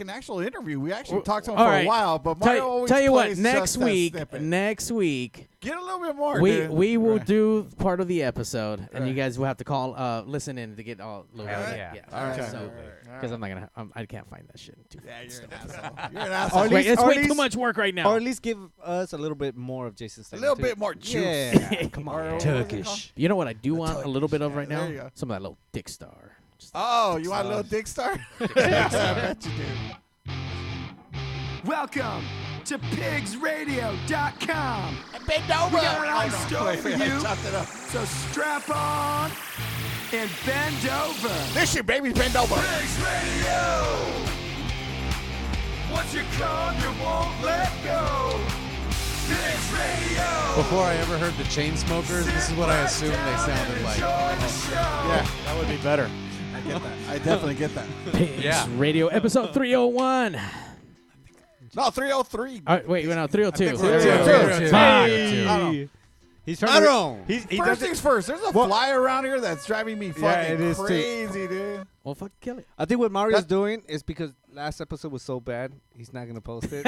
an actual interview. We actually talked to him All for right. a while, but Mario always tell you what, plays next just that week, snippet. Get a little bit more. dude. we will do part of the episode, and you guys will have to call, listen in to get all. Hell yeah. All right. Because I'm not gonna, I can't find that shit. Yeah, you're an asshole. You're an asshole. Wait, it's way too much work right now. Or at least give us a little bit more of Jason A Statham. little too. bit more juice. Yeah. Come on, Turkish. You know what I do want a little bit of right now? There you go. Some of that little dick star. Oh, you want a little dick star? Yeah, I bet you do. Welcome to PigzRadio.com. Bend over. We got a nice store Wait, for I you. chopped it up. So strap on and bend over. Listen, baby, bend over. Pigs Radio. Once you come, you won't let go. Pigs Radio. Before I ever heard the Chainsmokers, this is what I assumed they sounded like. Yeah, that would be better. I get that. I definitely get that. Pigs Radio episode 301. No, 303. Wait, no, 302. 302. He's trying to. First things first. There's a fly around here that's driving me fucking it is too. crazy, dude. Well, fucking kill it. I think what Mario's doing is because last episode was so bad, he's not gonna post it.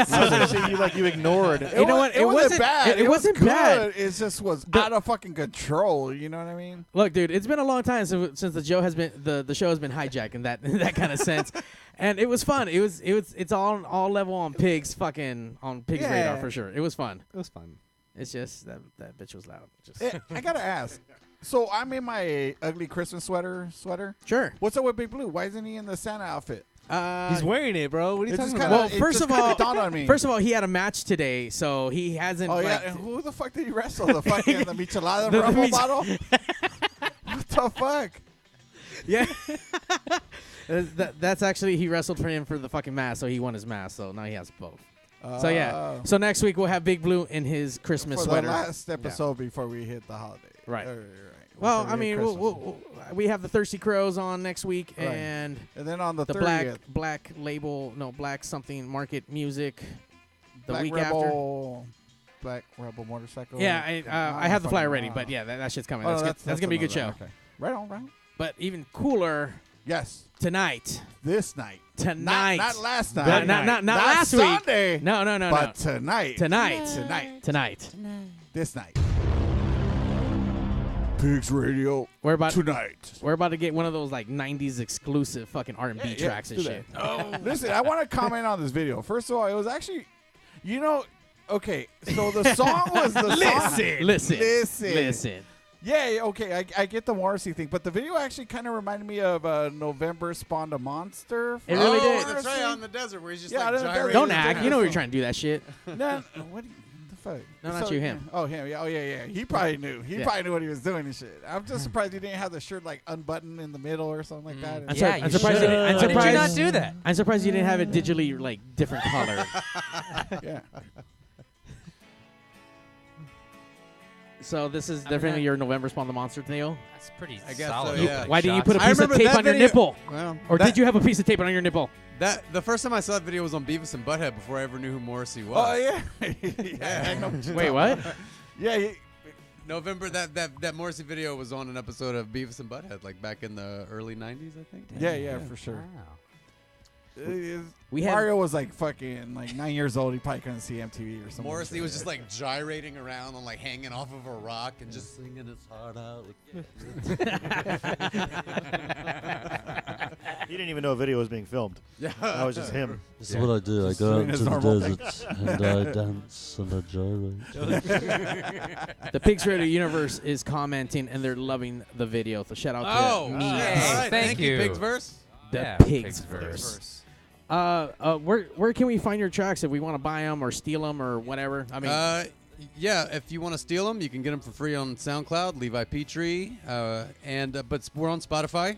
you ignored. You know what? It wasn't bad. It wasn't was bad. good. It just was out of fucking control. You know what I mean? Look, dude, it's been a long time since the show has been the show has been hijacked in that kind of sense, and it was fun. It's all level on Pigs radar for sure. It was fun. It was fun. It's just that bitch was loud. I gotta ask. So I'm in my ugly Christmas sweater. Sure. What's up with Big Blue? Why isn't he in the Santa outfit? He's wearing it, bro. What are you It's talking just about? kinda- Well, it just kinda dawned on me. first of all, he had a match today, so he hasn't. Oh yeah, like, and who the fuck did he wrestle? The fucking the Michelada The Rumble Mich- bottle? What the fuck? Yeah. That's actually he wrestled for him for the fucking mask, so he won his mask. So now he has both. So yeah. So next week we'll have Big Blue in his Christmas For sweater. the last episode before we hit the holiday. Right. Right. Well, Before I we hit mean, Christmas. we have the Thirsty Crows on next week, Right. and then on the 30th, black something market music. The Black week Rebel, Black Rebel Motorcycle. after. Yeah, I have the flyer ready, but yeah, that shit's coming. Oh, That's gonna be a good show. another- okay. Right on. But even cooler. Yes. Tonight. This night. Tonight. Not last night. Not Not last week. Sunday. No. But tonight. Tonight. This night. Pigs Radio. We're about tonight. We're about to get one of those like '90s exclusive fucking R&B Yeah, tracks and do shit. that. Oh, listen, I want to comment on this video. First of all, it was actually, okay. So the song was the song. Listen. Yeah, okay, I get the Morrissey thing, but the video actually kind of reminded me of November Spawned a Monster. It really did. That's right, out in the desert where he's just Yeah, like out in the gyrating. desert. Don't act. You know you're trying to do that shit. No, what the fuck? No, not you, him. Oh, him. Yeah, yeah. He probably knew. He Yeah. probably knew what he was doing and shit. I'm just surprised he didn't have the shirt like unbuttoned in the middle or something like that. I'm surprised. Why did you not do that? I'm surprised you didn't have it digitally like different color. Yeah. So this is definitely your November Spawn the Monster deal. That's pretty I guess solid. so, yeah. Why didn't you shots. put a I piece of remember tape that on your video- nipple? Well, Or that- did you have a piece of tape on your nipple? The first time I saw that video was on Beavis and Butthead before I ever knew who Morrissey was. Oh, yeah. Yeah, I know what you're Wait, talking what? about. Yeah, November, that Morrissey video was on an episode of Beavis and Butthead, like back in the early 90s, I think. yeah, for sure. Wow. Mario was like fucking like 9 years old. He probably couldn't see MTV or something. Morrissey was just like gyrating around and like hanging off of a rock and just singing his heart out. He didn't even know a video was being filmed. Yeah. That was just him. This is what I do. I Just go doing out his into the normal thing. desert and I dance and I gyrate. The Pigs Radio Universe is commenting and they're loving the video. So shout out to me. Hey, thank you. Pigsverse. The Yeah, Pigsverse. Where can we find your tracks if we want to buy them or steal them or whatever? I mean, Yeah, if you want to steal them, you can get them for free on SoundCloud, Levi Petree, but we're on Spotify.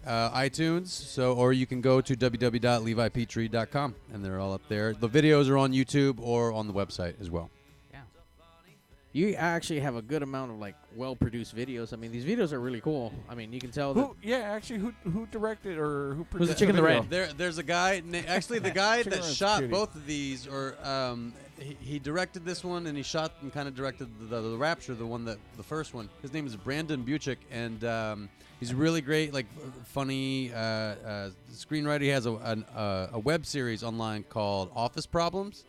iTunes. So, or you can go to www.levipetree.com, and they're all up there. The videos are on YouTube or on the website as well. You actually have a good amount of like well-produced videos. I mean, these videos are really cool. I mean, you can tell that. Who directed or who produced the Chicken the Red? There's a guy. Actually, the guy Chicken that Red's shot cutie. both of these, or he directed this one, and he shot and kind of directed the Rapture, the first one. His name is Brandon Buchik, and he's really great, like funny screenwriter. He has a web series online called Office Problems.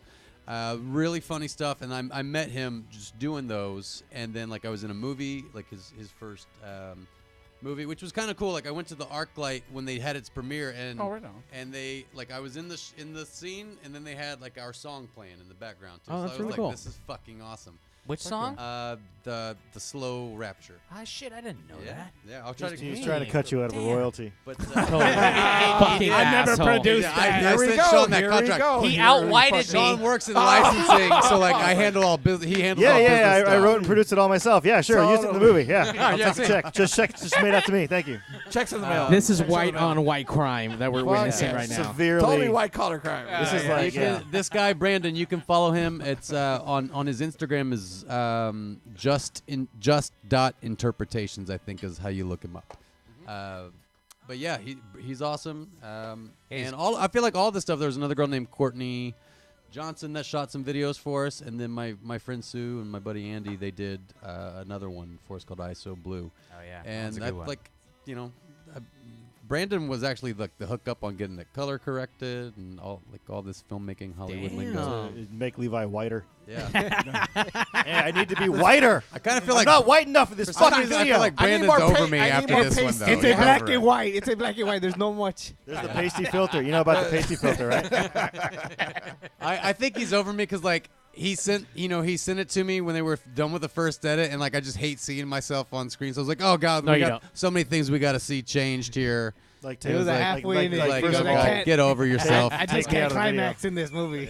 Really funny stuff, and I met him just doing those, and then like I was in a movie, like his first movie, which was kind of cool. Like I went to the ArcLight when they had its premiere, and right on. and they like I was in the scene, and then they had like our song playing in the background too. Oh, so that's I was really like, cool. this is fucking awesome. Which song? The slow Rapture. Ah, shit, I didn't know that. Yeah, I'll try to. He's trying to cut you out of a royalty. But I never produced that. I sent Sean that contract. He out-whited Sean me. works in licensing, so like I handle all business. He handles all business I stuff. wrote and produced it all myself. Yeah, sure. I used it in the movie. Yeah, I'll Yeah, take a check. Just made out to me. Thank you. Checks in the mail. This is white on white crime that we're witnessing right now. Severely. Totally white collar crime. This is like This guy Brandon, you can follow him. It's on his Instagram is just.interpretations, I think is how you look him up. But yeah, he's awesome. And I feel like all this stuff. There's another girl named Courtney Johnson that shot some videos for us, and then my friend Sue and my buddy Andy, they did another one for us called ISO Blue. Oh yeah, and that's a good one. like Brandon was actually like the hookup on getting it color corrected and all this filmmaking Hollywood lingo. Make Levi whiter. Yeah. Yeah, I need to be whiter. I kind of feel I'm like not white enough for this for some fucking reason, video. I feel like Brandon's over me after this one, though. It's a Yeah. black and white. It's a black and white. There's no much. There's the pasty filter. You know about the pasty filter, right? I think he's over me because like he sent it to me when they were done with the first edit, and like I just hate seeing myself on screen. So I was like, oh god, No, we you got don't. so many things we got to see changed here. Like It was a halfway in it. like, First of all, get over yourself. I just Take me out can't of the video. climax in this movie.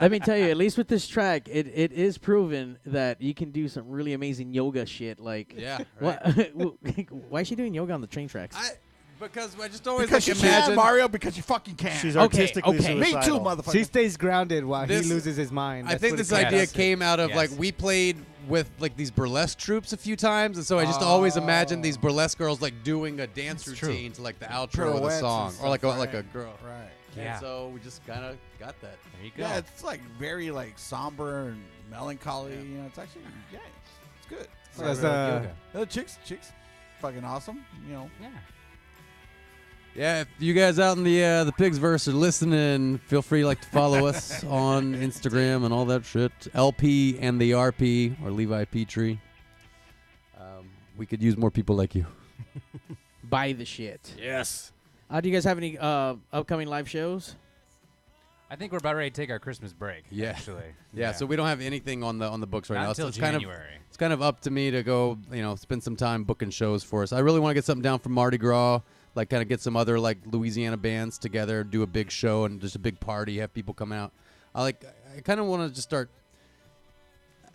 Let me tell you, at least with this track, it is proven that you can do some really amazing yoga shit. Like, Yeah, why is she doing yoga on the train tracks? Because I just always Because like you can, imagine Mario, because you fucking can. She's Okay, artistically okay. Me suicidal. too, motherfucker. She stays grounded while This- he loses his mind. I That's think what this it idea is. came out of Yes. like we played with like these burlesque troops a few times, and so I just always imagined these burlesque girls like doing a dance routine to like the outro of the Pirouettes and song, stuff, or like right. a girl. Right. Yeah. And so we just kind of got that. There you go. Yeah, it's like very like somber and melancholy. Yeah. You know, it's actually it's good. So that's, The chicks, fucking awesome. You know. Yeah. Yeah, if you guys out in the Pigsverse are listening, feel free to follow us on Instagram and all that shit. LP and the RP or Levi Petree. We could use more people like you. Buy the shit. Yes. Do you guys have any upcoming live shows? I think we're about ready to take our Christmas break. Yeah. Actually. Yeah, so we don't have anything on the books right Not now. until So it's kind of January. it's kind of up to me to go, spend some time booking shows for us. I really want to get something down from Mardi Gras, like kind of get some other like Louisiana bands together, do a big show and just a big party, have people come out. I kind of want to just start.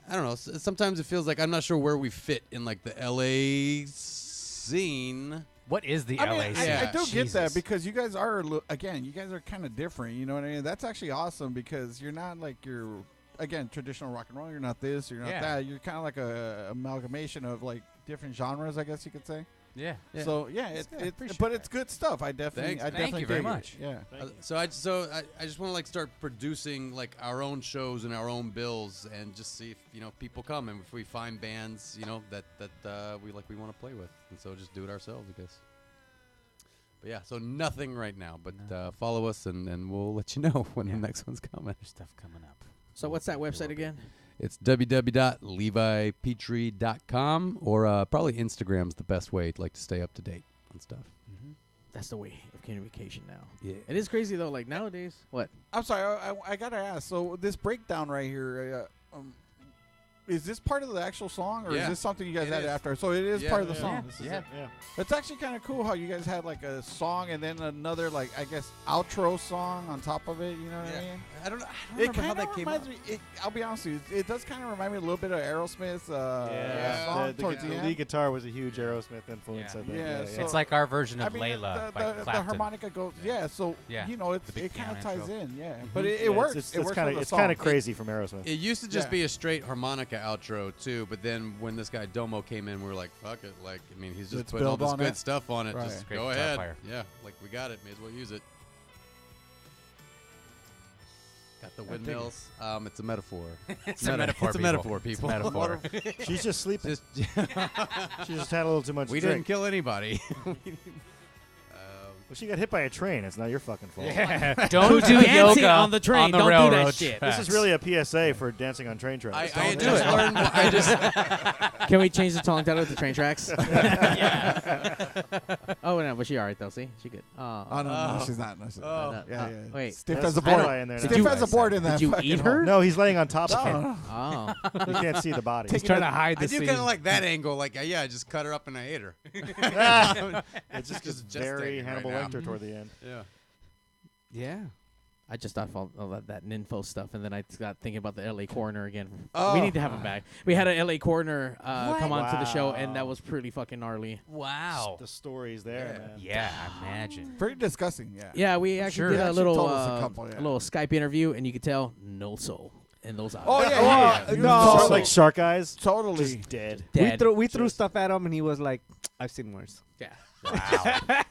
I don't know. Sometimes it feels like I'm not sure where we fit in like the LA scene. What is the I LA mean, scene? I do get that Jesus. because you guys are you guys are kind of different. You know what I mean? That's actually awesome because you're not like traditional rock and roll. You're not this. You're not Yeah. that. You're kind of like a amalgamation of like different genres, I guess you could say. Yeah. So yeah, but it's good stuff. I definitely, Thanks. Thank you very dig it. much. Yeah. So I just want to like start producing like our own shows and our own bills and just see if people come and if we find bands that we want to play with, and so just do it ourselves, I guess. But yeah, so nothing right now, but follow us and we'll let you know when the next one's coming. There's stuff coming up. So what's that website again? It's www.levipetree.com or probably Instagram's the best way to stay up to date on stuff. Mm-hmm. That's the way of communication now. Yeah. It is crazy though. Like nowadays, what? I'm sorry. I gotta ask. So this breakdown right here, is this part of the actual song, or is Yeah. this something you guys It added is. after? So it is part of the song. Yeah. It's actually kind of cool how you guys had like a song and then another like I guess outro song on top of it. You know what I mean? I don't It remember how kind that of came reminds out. me. It, I'll be honest with you. It does kind of remind me a little bit of Aerosmith's song The towards the end. lead guitar was a huge Aerosmith influence. I think. Yeah, so- It's like our version of I mean, Layla by the Clapton. harmonica goes, so Yeah. you know, The big it kind of piano ties intro. in, yeah. Mhm. But it Yeah, works. It's it works kind with the of song. crazy from Aerosmith. It used to just be a straight harmonica outro too, but then when this guy Domo came in, we were like, "Fuck it!" Like, I mean, he's just Let's putting all build this on good it. stuff on it. Right. Just Great go guitar ahead. player. Yeah, like we got it. May as well use it. Got the dig it. windmills. It's a metaphor. It's a metaphor, It's a people. metaphor, It's a people. metaphor. She's just sleeping. She just had a little too much. We drink. didn't kill anybody. Well, she got hit by a train. It's not your fucking fault. Yeah. Don't do yoga on the train. on the Don't do that railroad shit. tracks. This is really a PSA for dancing on train tracks. I Don't just do it. learned. I just. Can we change the song title to Train Tracks? Oh, no, but she all right, though. See? She good. Oh, no, she's not. No, she's not. Yeah. Wait. Stiff That's as a board. Levi in there Stiff now. as a board in that Did you fucking eat hole. her? No, he's laying on top of her. Oh. You can't see the body. He's trying to hide the I do scene. kind of like that angle. Like, yeah, I just cut her up and I ate her. It's just Just very gestating Hannibal right now. Lecter toward the end. Yeah. Yeah. I just thought of that Ninfo stuff, and then I got thinking about the L.A. coroner again. Oh. We need to have him back. We had an L.A. coroner come on to the show, and that Wow. was pretty fucking gnarly. Wow. The stories there, man. Yeah, I imagine. Pretty disgusting, yeah. Yeah, we actually Sure. did He a actually little told us a couple, yeah. a little Skype interview, and you could tell no soul in those eyes. Oh, yeah. No, like shark eyes. Totally. Just dead. Dead. We threw stuff at him, and he was like, "I've seen worse." Yeah. Wow.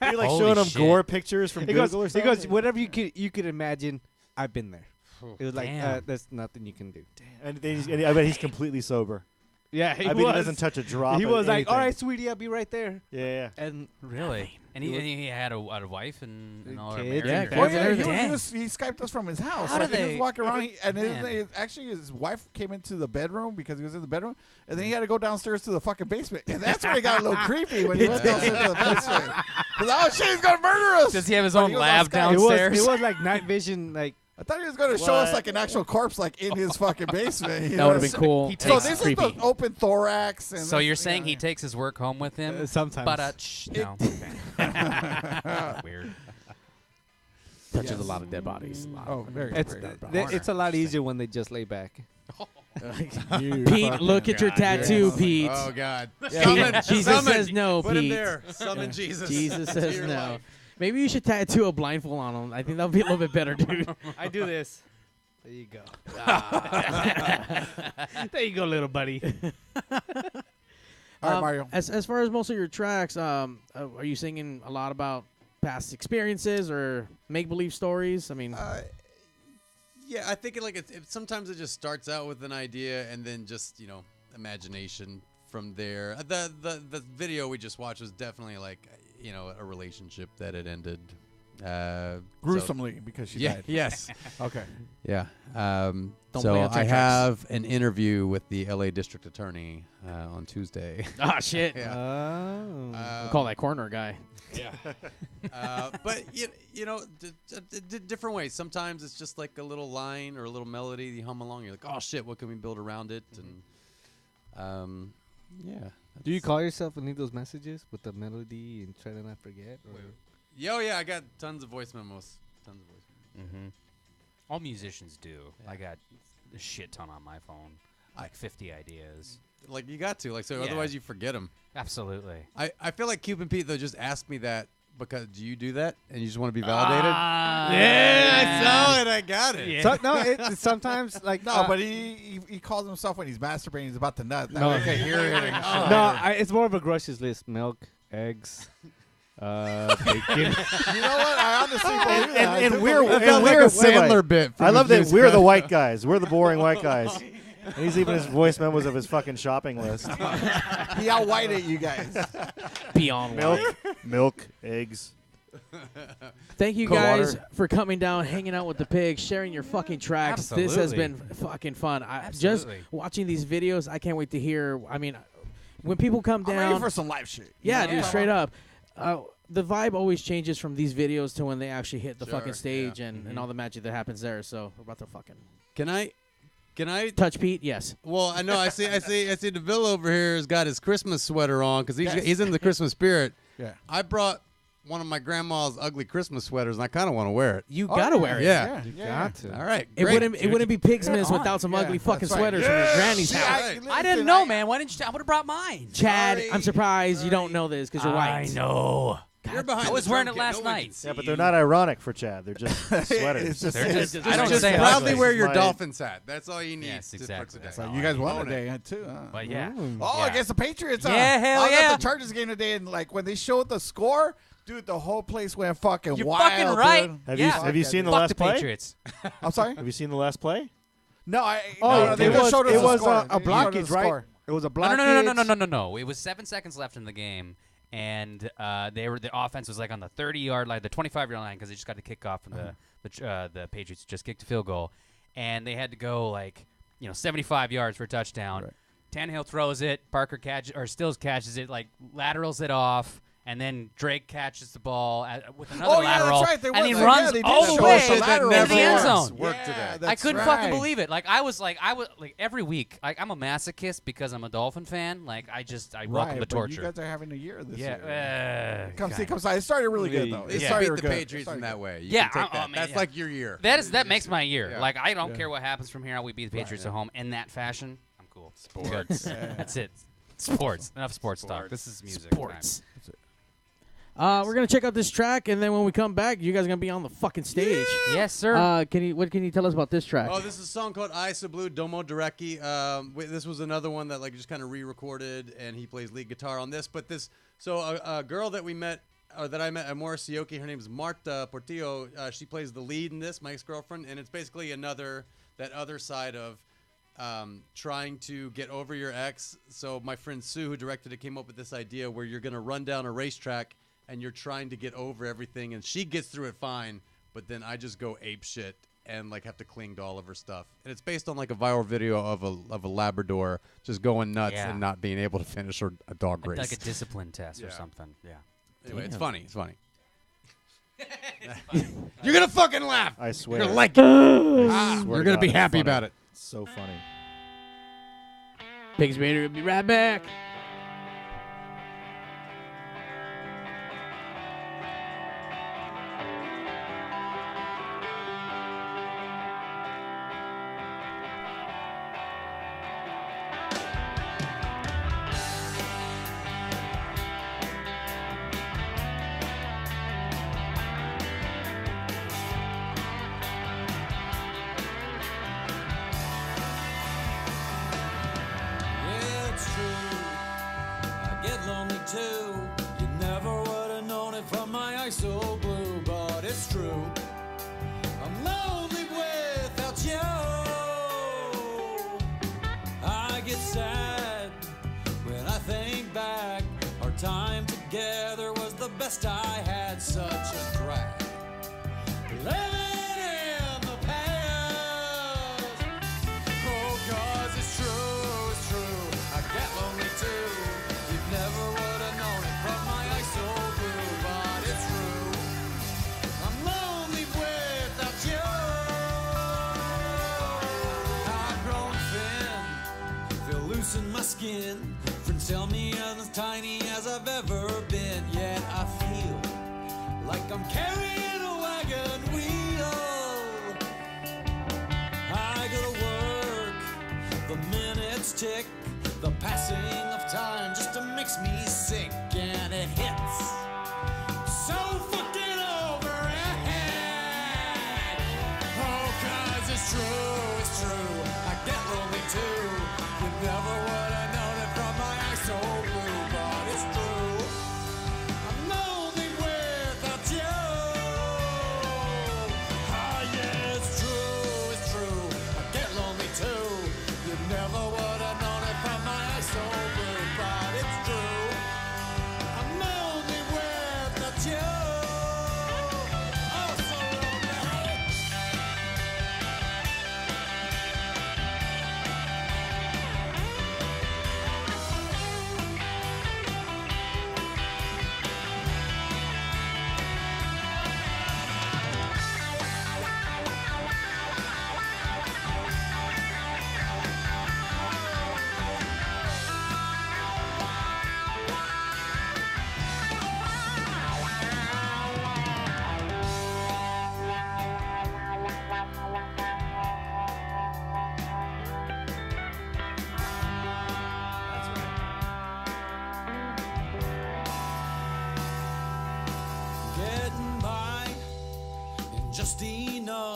You're like Holy showing him shit. gore pictures from He Google goes, or he something. goes, whatever you could imagine, I've been there. It was like, Damn. there's nothing you can do. And I bet he's completely sober. Yeah, I bet he doesn't touch a drop. He of was like, anything. "All right, sweetie, I'll be right there." Yeah. And Really? And he had a wife and all her Kids. marriage? Yeah, Oh, kids yeah, and he everything. Skyped us from his house. How Like, do he they- was walking around, and Man. actually his wife came into the bedroom because he was in the bedroom, and then he had to go downstairs to the fucking basement, and that's where he got a little creepy when he went downstairs to the basement. 'Cause, oh shit, he's gonna murder us! Does he have his But own he was on lab Skype. downstairs? it was like night vision, like I thought he was gonna show us What? like an actual corpse, like in his fucking basement. you That know? would have been cool. He So takes- this creepy. is the open thorax. And So this- you're saying yeah. he takes his work home with him? sometimes. But no. Weird. touches Yes. a lot of dead bodies. Oh, very. it's very it's a lot easier when they just lay back. Pete, look at your tattoo, Pete. Oh God. Pete, Jesus Summon. says no, Put him Pete. there. Summon Jesus. Jesus into says your no. life. Maybe you should tattoo a blindfold on him. I think that'll be a little bit better, dude. I do this. There you go. There you go, little buddy. All right, Mario. As far as most of your tracks, are you singing a lot about past experiences or make believe stories? I mean, Yeah, I think sometimes it just starts out with an idea and then just imagination from there. The video we just watched was definitely like a relationship that had ended Gruesomely because she died. Yes. Okay. Yeah. Don't So play on I train tracks. have an interview with the LA District Attorney on Tuesday. ah, shit. Yeah. We'll call that corner guy. Yeah. But different ways. Sometimes it's just like a little line or a little melody you hum along. You're like, oh shit, what can we build around it? And yeah. Do you call yourself any of those messages with the melody and try to not forget? Or? Yeah, I got tons of voice memos. Mm-hmm. All musicians do. I got a shit ton on my phone. Like 50 ideas. Like you got to. Like so Yeah. otherwise you forget them. Absolutely. I feel like Cuban Pete though just asked me that because do you do that and you just want to be validated? Yeah, I saw it. I got it. Yeah. So, no, sometimes like No, but he calls himself when he's masturbating. He's about to nut. No. Okay, hear it. it's more of a groceries list: milk, eggs, bacon. You know what? I honestly believe that. And I we're think felt like a Sandler bit from I love the that Juice we're the Crowd. white guys. We're the boring white guys. And he's leaving his voice memos of his fucking shopping list. he out-whited you guys. Beyond Milk, white. milk, eggs. Thank you Cold guys water. for coming down, hanging out with the pigs, sharing your fucking tracks. This has been fucking fun. Just Absolutely. watching these videos, I can't wait to hear. I mean, when people come I'm down ready for some live shit. Yeah, Yeah. dude, straight up. The vibe always changes from these videos to when they actually hit the Sure, fucking stage yeah. and all the magic that happens there. So we're about to fucking. Can Can I touch Pete? Yes. Well, I know. I see. DeVille over here has got his Christmas sweater on because he's in the Christmas spirit. Yeah. I brought one of my grandma's ugly Christmas sweaters, and I kind of want to wear it. You gotta wear it. Yeah. You got to. All right. It great. wouldn't be Pigsmas without some ugly fucking sweaters from your granny's house. I didn't know, man. Why didn't you? I would have brought mine. Chad, I'm surprised you don't know this because you're white. I know. You're behind I was the wearing drum it kit. last No one night. can see Yeah, but you. they're not ironic for Chad. They're just sweaters. I don't Just say proudly ugly. wear your My- Dolphins hat. That's all you need. Yes, exactly. For That's today. So you guys won today too, huh? But yeah. Oh, Yeah. against the Patriots. Yeah, hell I was yeah. at the Chargers game today, and like when they showed the score, dude, the whole place went fucking You're wild. fucking right. Dude. Have you seen the Fuck last the play? Patriots. I'm sorry. Have you seen the last play? No, it they just showed us the was score. a They showed us blockage, the right? score. It was a blockage. No. It was 7 seconds left in the game, and the offense was like on the 30-yard line, the 25-yard line, because they just got the kickoff from the Patriots just kicked a field goal, and they had to go 75 yards for a touchdown. Right. Tannehill throws it, Parker Stills catches it, laterals it off. And then Drake catches the ball with another lateral, that's right. and he runs all the way into the end zone. Worked today. I couldn't fucking believe it. I was every week. I'm a masochist because I'm a Dolphin fan. I welcome the torture. You guys are having a year this year. Come see. It started really good though. They started beat the good. Patriots in that way. You Yeah, can take that. man, That's yeah. like your year. That makes my year. Yeah. I don't care what happens from here on. We beat the Patriots at home in that fashion. I'm cool. Sports. That's it. Sports. Enough sports talk. This is music. Sports. We're gonna check out this track, and then when we come back, you guys are gonna be on the fucking stage. Yes, sir. What can you tell us about this track? Oh, this is a song called Isa Blue, Domo Direcki. This was another one that just kind of re-recorded, and he plays lead guitar on this. But a girl that we met, or that I met at Morrisioki, her name is Marta Portillo. She plays the lead in this, my ex-girlfriend, and it's basically that other side of trying to get over your ex. So my friend Sue, who directed it, came up with this idea where you're gonna run down a racetrack and you're trying to get over everything, and she gets through it fine, but then I just go ape shit and have to cling to all of her stuff. And it's based on a viral video of a Labrador just going nuts and not being able to finish a dog race. Like a discipline test or something. Yeah. Anyway, it's funny. It's funny. You're gonna fucking laugh. I swear. You're gonna like it. You're gonna be happy about it. It's so funny. Pigs Radio will be right back. Yeah, it's true. I get lonely too. You never would have known it from my eyes so blue, but it's true. I'm lonely without you. I get sad when I think back. Our time together was the best I had. Such a drag. Living in the past. Oh, 'cause it's true, I get lonely too. You never would have known it from my eyes so blue, but it's true. I'm lonely without you. I've grown thin, feel loose in my skin. Friends tell me I'm as tiny as I've ever been, yet I feel like I'm carrying a wagon wheel. I go to work, the minutes tick, the passing of time just makes me sick, and it hits so fucking overhead. Oh, 'cause it's true, I get lonely too. You never would have known it from my eyes so blue, but it's true. I'm lonely without you. Ah, yeah, it's true, I get lonely too. You never would have known it from my eyes so blue, but it's true.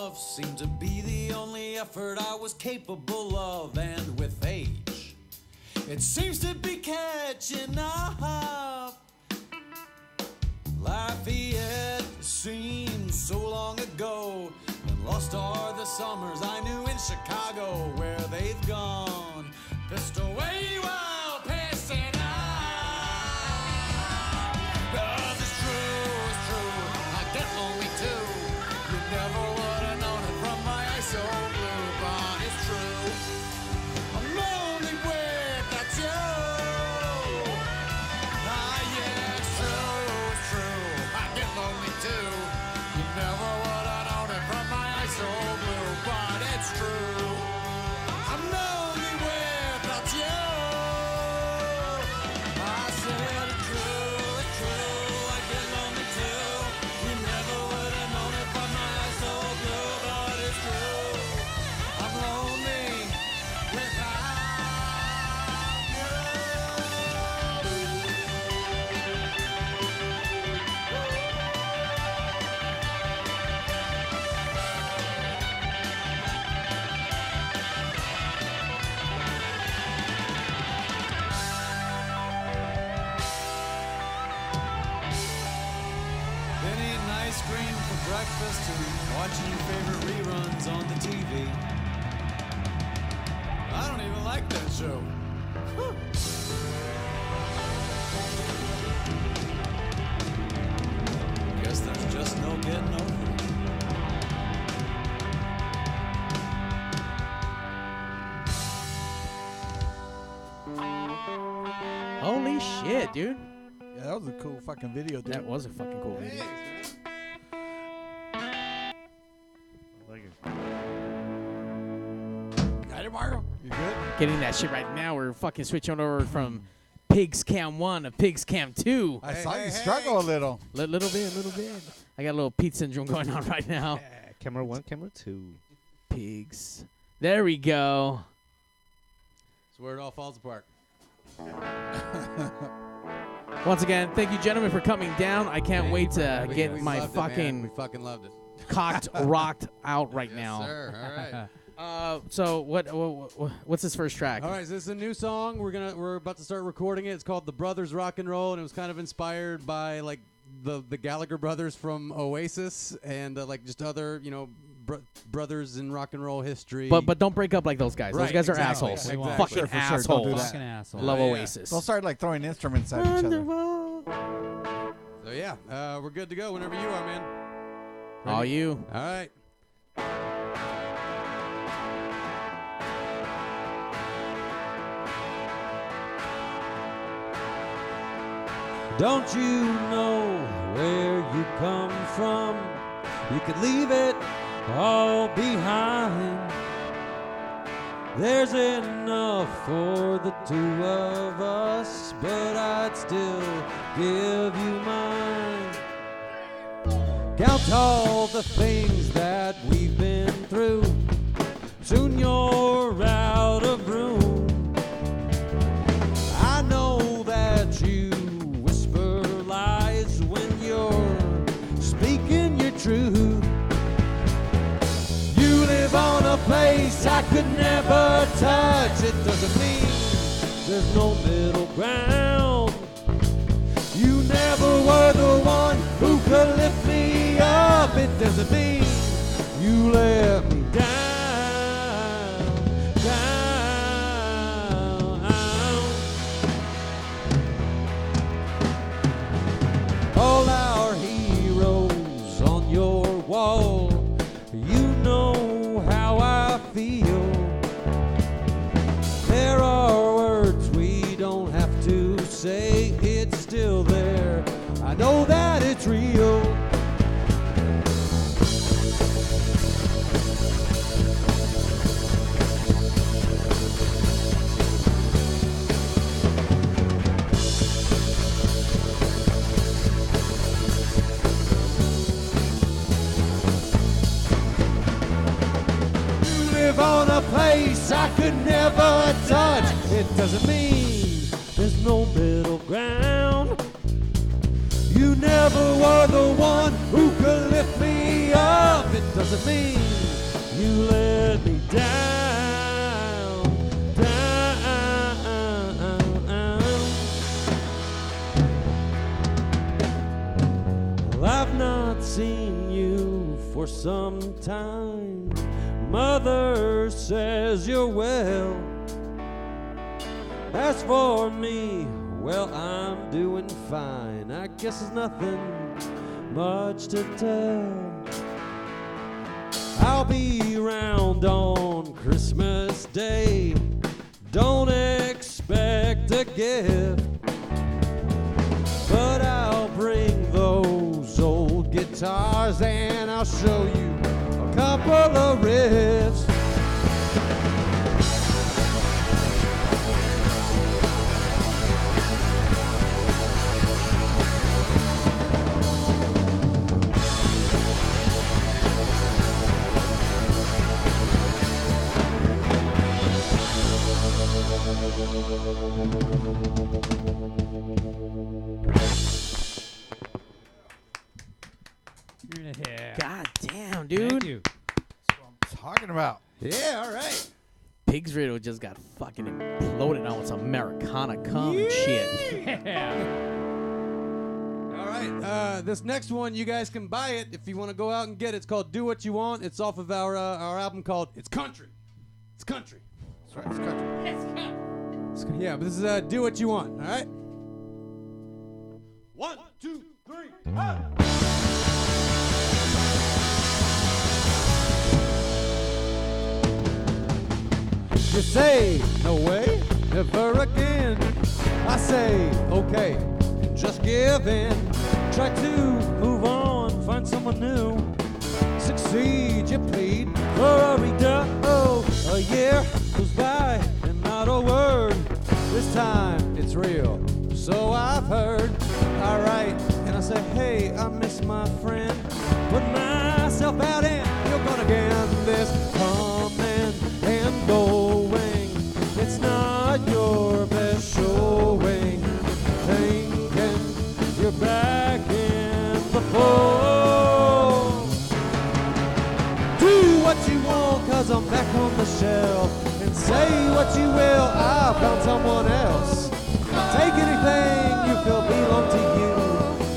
enough seemed to be the only effort I was capable of, and with age, it seems to be catching up. Lafayette seems so long ago, and lost are the summers I knew in Chicago, where they've gone, pissed away while pissing out. 'Cause it's true, I get lonely too. You never would have known it from my eyes so blue, but it's true. I'm lonely without you. Ah, yeah, it's true, I get lonely too. You never would have known it from my eyes so blue, but it's true. I'm lonely without you. I said it's true, I get lonely too. You never would have known it from my eyes so blue, but it's true. I'm lonely without Been eating ice cream for breakfast and watching your favorite reruns on the TV. I don't even like that show. Guess there's just no getting over it. Holy shit, dude. Yeah, that was a cool fucking video, dude. That was a fucking cool video. Got it, Mario? You good? Getting that shit right now. We're fucking switching over from Pigs Cam 1 to Pigs Cam 2. I saw you struggle a little. Little bit. I got a little Pete syndrome going on right now. Camera 1, camera 2. Pigs. There we go. That's where it all falls apart. Once again, thank you, gentlemen, for coming down. I can't wait to get my loved it, fucking man. We fucking loved it. cocked rocked out right now. Sir. All right. So what's this first track? All right, so this is a new song. We're about to start recording it. It's called The Brothers Rock and Roll, and it was kind of inspired by like the Gallagher brothers from Oasis and like just other brothers in rock and roll history. But don't break up like those guys. Right, those guys exactly. are assholes. Exactly. Fucking Sure, for sure. assholes. Don't do that. Fucking asshole. Love Yeah. Oasis. They'll start like throwing instruments at each other. So yeah, we're good to go whenever you are, man. All Ready? you. All right. Don't you know where you come from? You could leave it all behind. There's enough for the two of us, but I'd still give you mine. Count all the things that we've been through. Soon you're out of room. I know that you whisper lies when you're speaking your truth. You live on a place I could never touch. It doesn't mean there's no middle ground. You never were the one who could lift me up. It doesn't mean you let me down, down. All our heroes on your wall, you know how I feel. There are words we don't have to say, it's still there. I know that it's real. You live on a place I could never touch. It doesn't mean there's no middle ground. You never were the one who could lift me up. It doesn't mean seen you for some time. Mother says you're well. As for me, well, I'm doing fine. I guess there's nothing much to tell. I'll be around on Christmas Day. Don't expect a gift, but I'll bring those old guitars and I'll show you a couple of riffs. Yeah. God damn, dude. Thank you. That's what I'm talking about. Yeah, all right. Pigs Radio just got fucking imploded on with some Americana cum and shit. Yeah. All right, this next one, you guys can buy it if you want to go out and get it. It's called Do What You Want. It's off of our album called It's Country. It's Country. That's right, it's country. Yeah, but this is Do What You Want, all right? 1, 2, 3, You say, no way, never again. I say, okay, and just give in. Try to move on, find someone new. Succeed, you plead for a redo. A year goes by and not a word. This time it's real, so I've heard. I write and I say, hey, I miss my friend. Put myself out and you're gonna get this coming and going. It's not your best showing. Thinking you're back in the fold. Do what you want, cause I'm back on the shelf. And say what you will, I found someone else. Take anything you feel belong to you,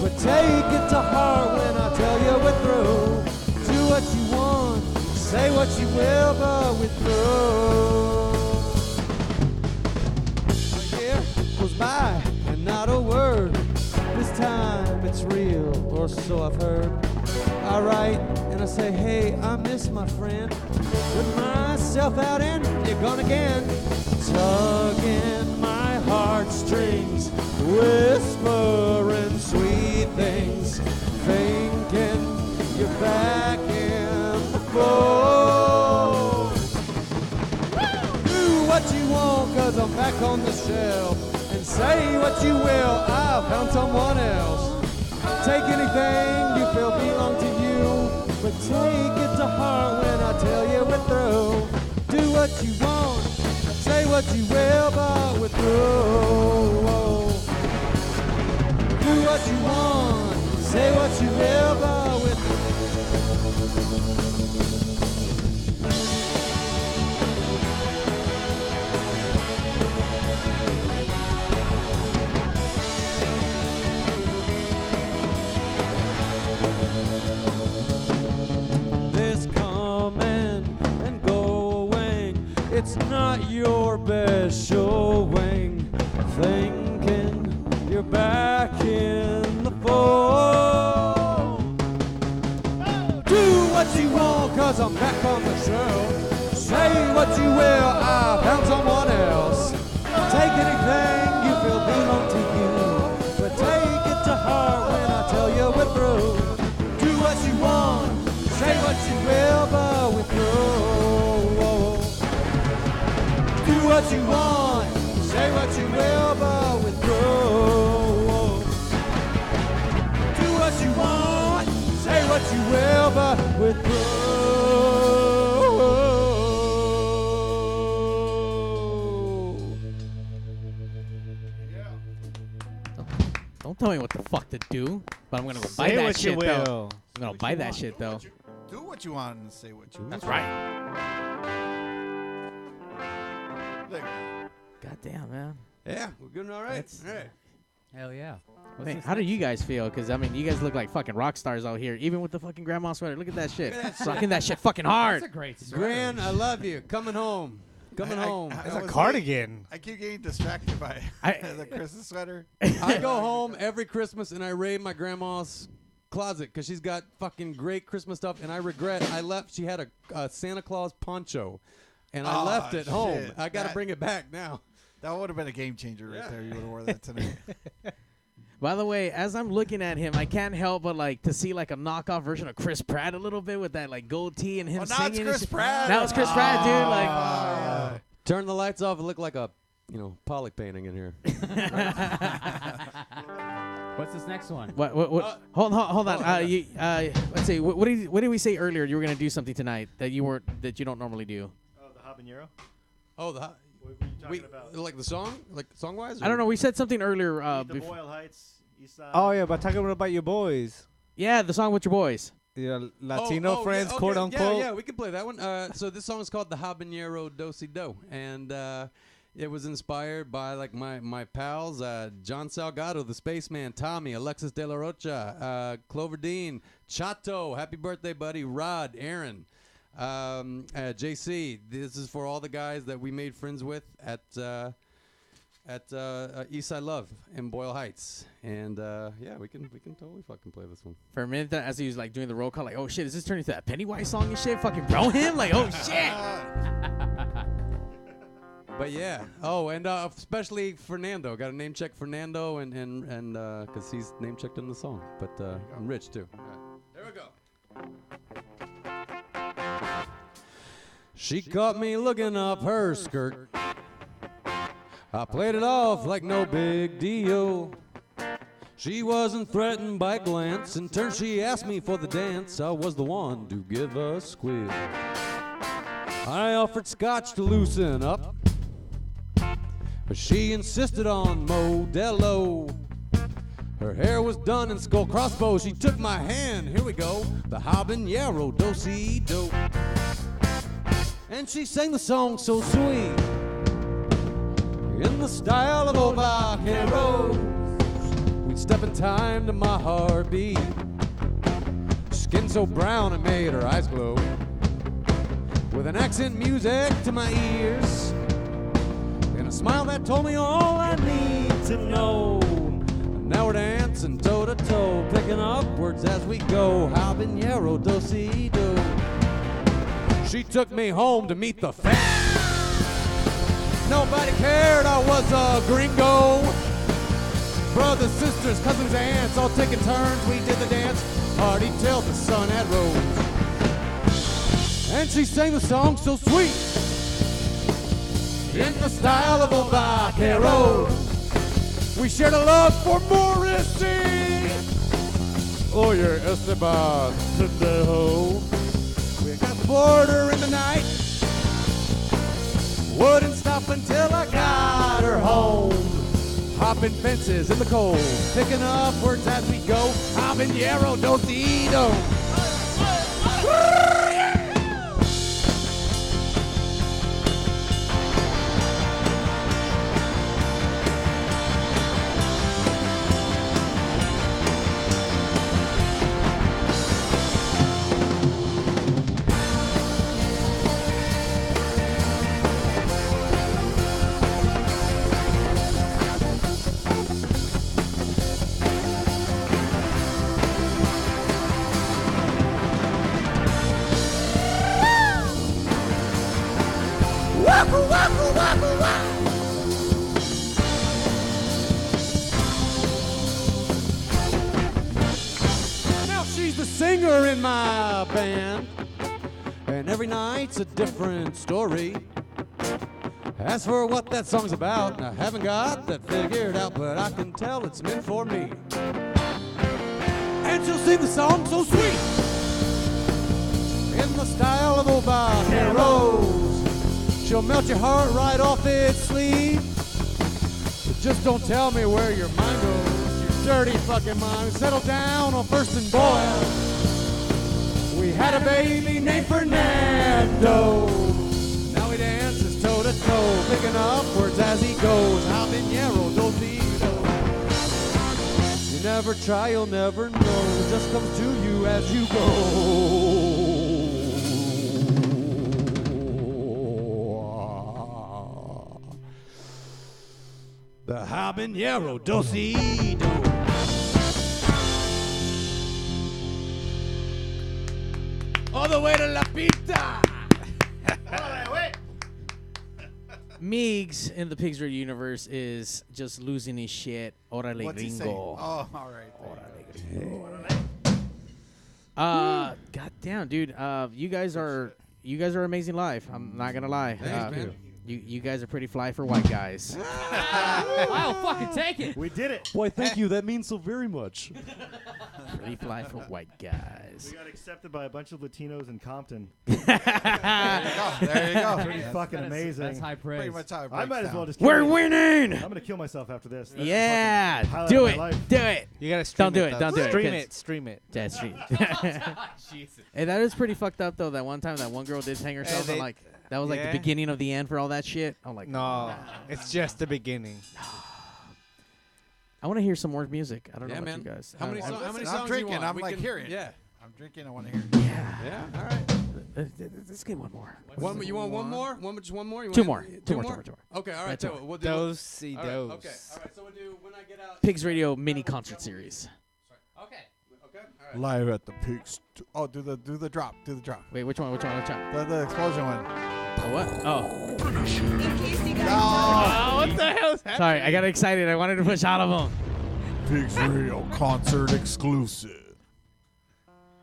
but take it to heart when I tell you we're through. Do what you want, say what you will, but we're through. A year goes by and not a word. This time it's real, or so I've heard. I write and I say, hey, I miss my friend. Put myself out and you're gone again. Tugging my heartstrings, whispering sweet things, thinking you're back in the fold. Do what you want, cause I'm back on the shelf. And say what you will, I found someone else. Take anything you feel belong to you, but take it to heart when I tell you we're through. Do what you want, say what you will, but we're through. Do what you want, say what you will, but we're through. This coming and going, it's not your best showing. Thinking you're back in the fold. Do what you want, cause I'm back on the show. Say what you will, I found someone else. Take anything you feel belong to you, but take it to heart when I tell you we're through. Do what you want, say what you will, but we're through. Do what you want, say what you will, but we're through. Do what you want, say what you will, but we're through. Don't tell me what the fuck to do, but I'm gonna go buy Say that what you shit though. will. I'm gonna buy that shit though. Do what you want and say what you want. That's right. There you go. God damn, man. Yeah, we're good and all right. That's- All right. Hell yeah. Man, how do you guys feel? Because, I mean, you guys look like fucking rock stars out here, even with the fucking grandma sweater. Look at that shit. Rocking that shit fucking hard. That's a great sweater. Gran, I love you. Coming home. Coming home. It's a cardigan. I keep getting distracted by the Christmas sweater. I go home every Christmas and I raid my grandma's closet because she's got fucking great Christmas stuff, and I regret I left. She had a Santa Claus poncho, and I left it home. I got to bring it back now. That would have been a game changer right there. You would have worn that tonight. By the way, as I'm looking at him, I can't help but like to see like a knockoff version of Chris Pratt a little bit with that like gold tee and him singing. Now it's Chris Pratt. Now it's Chris Pratt, dude. Like, turn the lights off and look like a Pollock painting in here. What's this next one? What? Hold on. Let's see. What did we say earlier? You were gonna do something tonight that you don't normally do. Oh, the habanero. Oh, What were you talking about? like the song, like song wise. I don't know. We said something earlier. The Boyle Heights, East Side. Oh yeah, but talking about your boys. Yeah, the song with your boys. Yeah, Latino friends, yeah, okay. quote unquote. Yeah, we can play that one. So this song is called "The Habanero Do-Si Do," and it was inspired by like my pals, John Salgado, the Spaceman, Tommy, Alexis De La Rocha, Clover Dean, Chato, happy birthday, buddy, Rod, Aaron, JC. This is for all the guys that we made friends with at Eastside Love in Boyle Heights, and yeah, we can totally fucking play this one. For a minute, as he was like doing the roll call, like, oh shit, is this turning into that Pennywise song and shit? Fucking bro him, like, oh shit. But yeah. Oh, and especially Fernando. Got to name check Fernando, and because he's name checked in the song. But I'm Rich too. There we go. She caught me looking up her skirt. I played it off like no big deal. She wasn't threatened by glance. In turn, she asked me for the dance. I was the one to give a squeal. I offered scotch to loosen up, but she insisted on Modelo. Her hair was done in skull crossbow. She took my hand, here we go, the habanero do-si do. And she sang the song so sweet, in the style of old vaqueros. We'd step in time to my heartbeat. Skin so brown it made her eyes glow, with an accent music to my ears, and a smile that told me all I need to know. And now we're dancing toe to toe, picking up words as we go. Habanero do-si do. She took me home to meet the fam. Nobody cared I was a gringo. Brothers, sisters, cousins, aunts, all taking turns. We did the dance, party till the sun had rose. And she sang the song so sweet, in the style of old vaqueros. We shared a love for Morrissey. Oh, you're Esteban Pendejo. We got the border in the night. Wouldn't stop until I got her home. Hopping fences in the cold, picking up words as we go. Habanero do-si do. Now she's the singer in my band, and every night's a different story. As for what that song's about, I haven't got that figured out, but I can tell it's meant for me. And she'll sing the song so sweet, in the style of old vaqueros. She'll melt your heart right off its sleeve. But just don't tell me where your mind goes, you dirty fucking mind. Settle down on First and Boyle. We had a baby named Fernando. Now he dances toe to toe, picking up words as he goes. Habanero do-si do. never try, you'll never know. It just comes to you as you go. The habanero dosido. All the way to La Pita. Meigs in the Pigs Radio universe is just losing his shit. Orale What's he saying? gringo. Oh, all right. God damn, dude. You guys are amazing live. I'm not gonna lie. Thanks, man. You guys are pretty fly for white guys. I'll fucking take it. We did it. Boy, thank you. That means so very much. Pretty fly for white guys. We got accepted by a bunch of Latinos in Compton. There you go. Pretty fucking amazing. That's high praise. Pretty much how it I might breaks as well down. just kill We're myself. winning. I'm gonna kill myself after this. That's Yeah, the fucking highlight do of it. my life. Do it. You gotta stream Don't do it. though. Don't do it. Stream 'cause- it. Stream it. That's stream. Jesus. Hey, that is pretty fucked up though. That one time that one girl did hang herself. they- And like that was like yeah. the beginning of the end for all that shit. I'm like, No, it's just the beginning. I want to hear some more music. I don't Yeah, know about man. you guys. How many I'm songs drinking. do you want? I'm We like can- hearing. Yeah. I'm drinking. I want to hear. Yeah. All right. Let's get one more. You want one more? Just one more? You Two want more. Two Two more? more. Okay. All Yeah, right. two So more. we'll do. Those. All right, okay. All right. So we'll do When I Get Out. Pigs Radio mini concert series. Okay. Okay. All right. Live at the Pigs. Oh, do the drop. Do the drop. Wait, which one? The explosion one. Oh, what? Oh. No. What the hell is happening? Sorry, I got excited. I wanted to push all of them. Pigs Radio concert exclusive.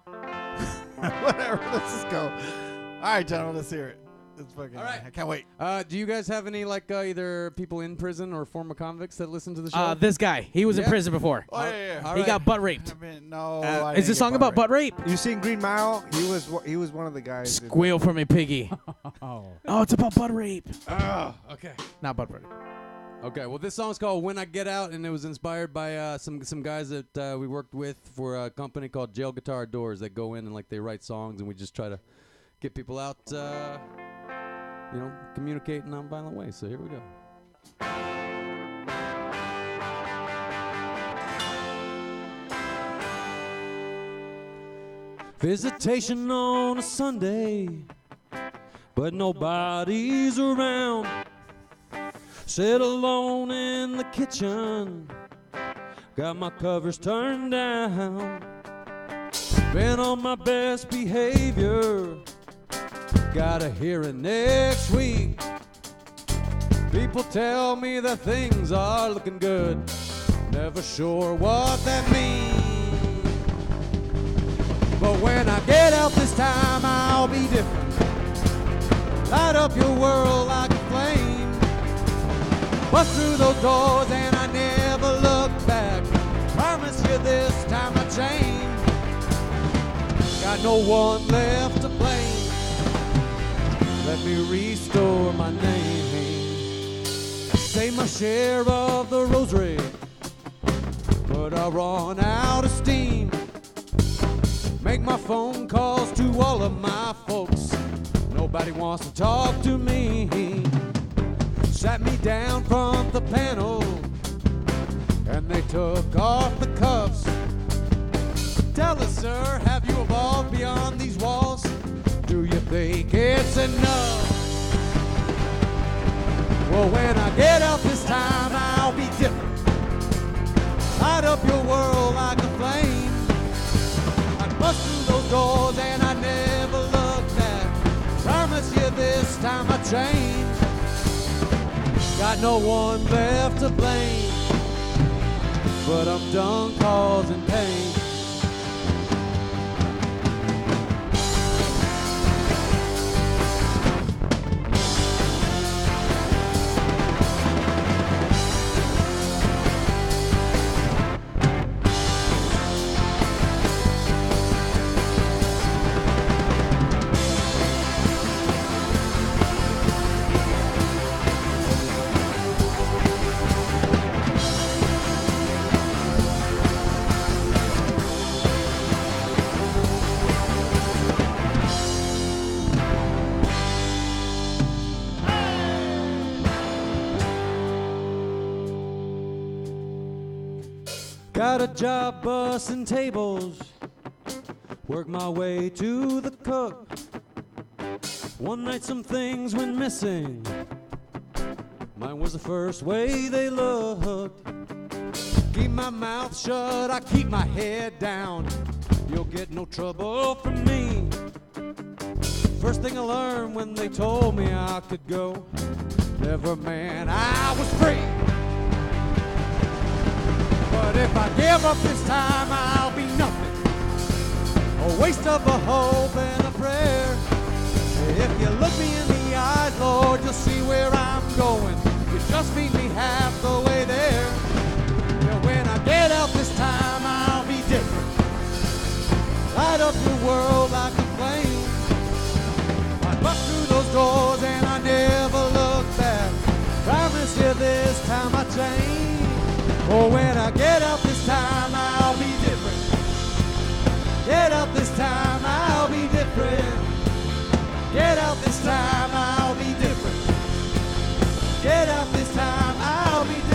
Whatever. Let's just go. All right, gentlemen. Let's hear it. It's fucking. All right. I can't wait. Do you guys have any either people in prison or former convicts that listen to the show? This guy. He was in Yeah. prison before. Oh yeah. All He right. got butt raped. No. I Is didn't this song get about butt rape? You seen Green Mile? He was one of the guys. Squeal for me, piggy. Oh, it's about butt rape. Oh, okay. Not butt rape. Okay, well, this song's called When I Get Out, and it was inspired by some guys that we worked with for a company called Jail Guitar Doors that go in and they write songs, and we just try to get people out, communicate in nonviolent ways. So here we go. Visitation on a Sunday, but nobody's around. Sit alone in the kitchen, got my covers turned down. Been on my best behavior, got a hearing next week. People tell me that things are looking good, never sure what that means. But when I get out this time, I'll be different. Light up your world like a flame. Bust through those doors and I never look back. Promise you this time I change. Got no one left to blame. Let me restore my name. Say my share of the rosary, but I run out of steam. Make my phone calls to all of my folks. Nobody wants to talk to me. Sat me down from the panel and they took off the cuffs. Tell us, sir, have you evolved beyond these walls? Do you think it's enough? Well, when I get out this time, I'll be different. Light up your world like a flame. I bust through those doors and I never look back. Promise you this time I change. Got no one left to blame, but I'm done causing pain. Got a job bussing tables. Work my way to the cook. One night some things went missing. Mine was the first way they looked. Keep my mouth shut, I keep my head down. You'll get no trouble from me. First thing I learned when they told me I could go, never man, I was free. But if I give up this time, I'll be nothing. A waste of a hope and a prayer. If you look me in the eyes, Lord, you'll see where I'm going. You just meet me half the way there. And when I get out this time, I'll be different. Light up your world like a flame. I bust through those doors and I never look back. Promise you this time I change. Oh, when I get out this time, I'll be different. Get out this time, I'll be different. Get out this time, I'll be different. Get out this time, I'll be different.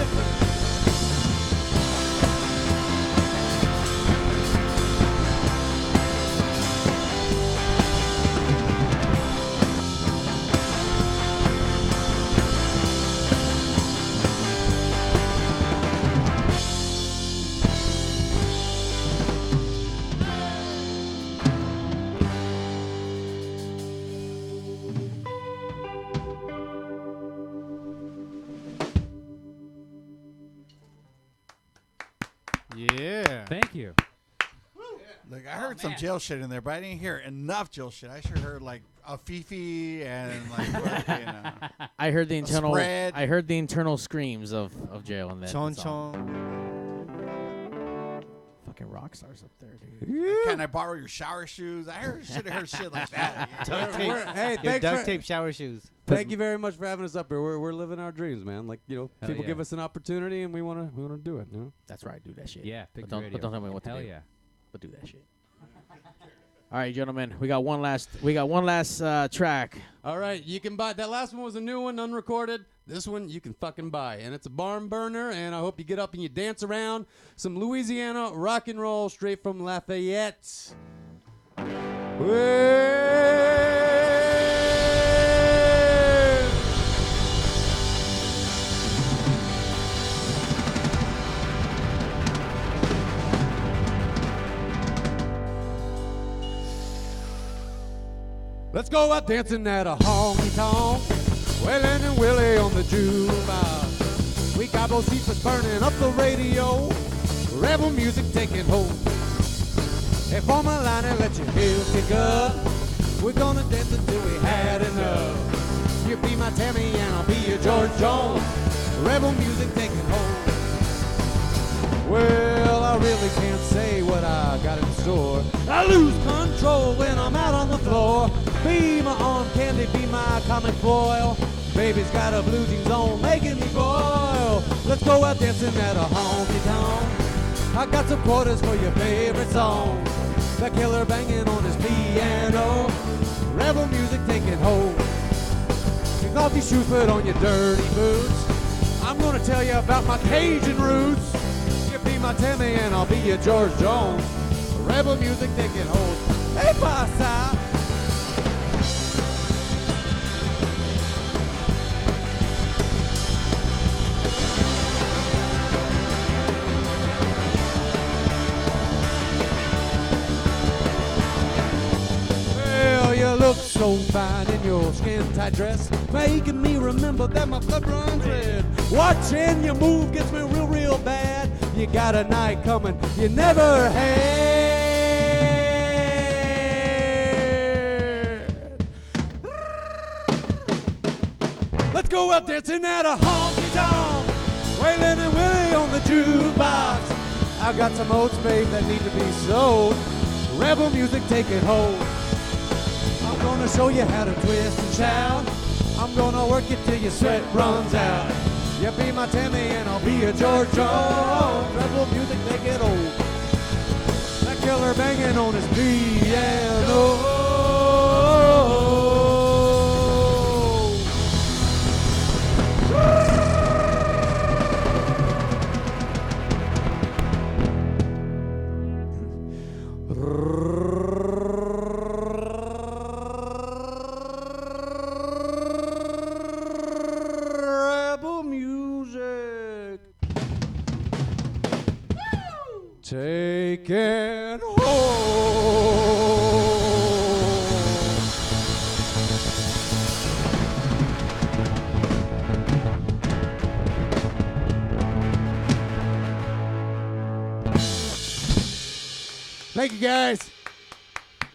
Yeah. Thank you. Look, I heard some jail shit in there, but I didn't hear enough jail shit. I sure heard like a Fifi and like I heard the internal. spread. I heard the internal screams of jail in that. Chon song. chon. Fucking rock stars up there, dude. Can I borrow your shower shoes? I should have heard shit like that. Duct tape. Hey, Your thanks duct for- tape shower shoes. Thank you very much for having us up here. We're living our dreams, man. Like, you know, Hell people yeah. give us an opportunity and we wanna do it, you know? That's right, do that shit. Yeah, but Pigs don't, Radio. but don't tell me what to Hell do. yeah. But do that shit. All right, gentlemen, we got one last track. All right, you can buy that last one was a new one, unrecorded. This one you can fucking buy, and it's a barn burner. And I hope you get up and you dance around some Louisiana rock and roll straight from Lafayette. Let's go out dancing at a honky-tonk, Waylon and Willie on the jukebox. We got both seats burning up the radio, rebel music taking hold. Hey, form a line and let your heels kick up. We're gonna dance until we had enough. You be my Tammy and I'll be your George Jones. Rebel music taking hold. Well, I really can't say what I got in store. I lose control when I'm out on the floor. Be my arm candy, be my comic foil. Baby's got a blue jeans on, making me boil. Let's go out dancing at a honky tonk. I got some quarters for your favorite song. The killer banging on his piano. Rebel music taking hold. Kick off your shoes, put on your dirty boots. I'm gonna tell you about my Cajun roots. You be my Timmy and I'll be your George Jones. Rebel music taking hold. Hey, pasa. Well, you look so fine in your skin-tight dress, making me remember that my blood runs red. Watching you move gets me real, real bad. You got a night coming you never had. Let's go out dancing at a honky-tonk, Waylon and Willie on the jukebox. I've got some oats, babe, that need to be sold. Rebel music taking hold. I'm gonna show you how to twist and shout. I'm gonna work you till your sweat runs out. You be my Tammy and I'll be your George Jones. Rebel music taking hold. That killer banging on his piano. Taken home. Thank you, guys.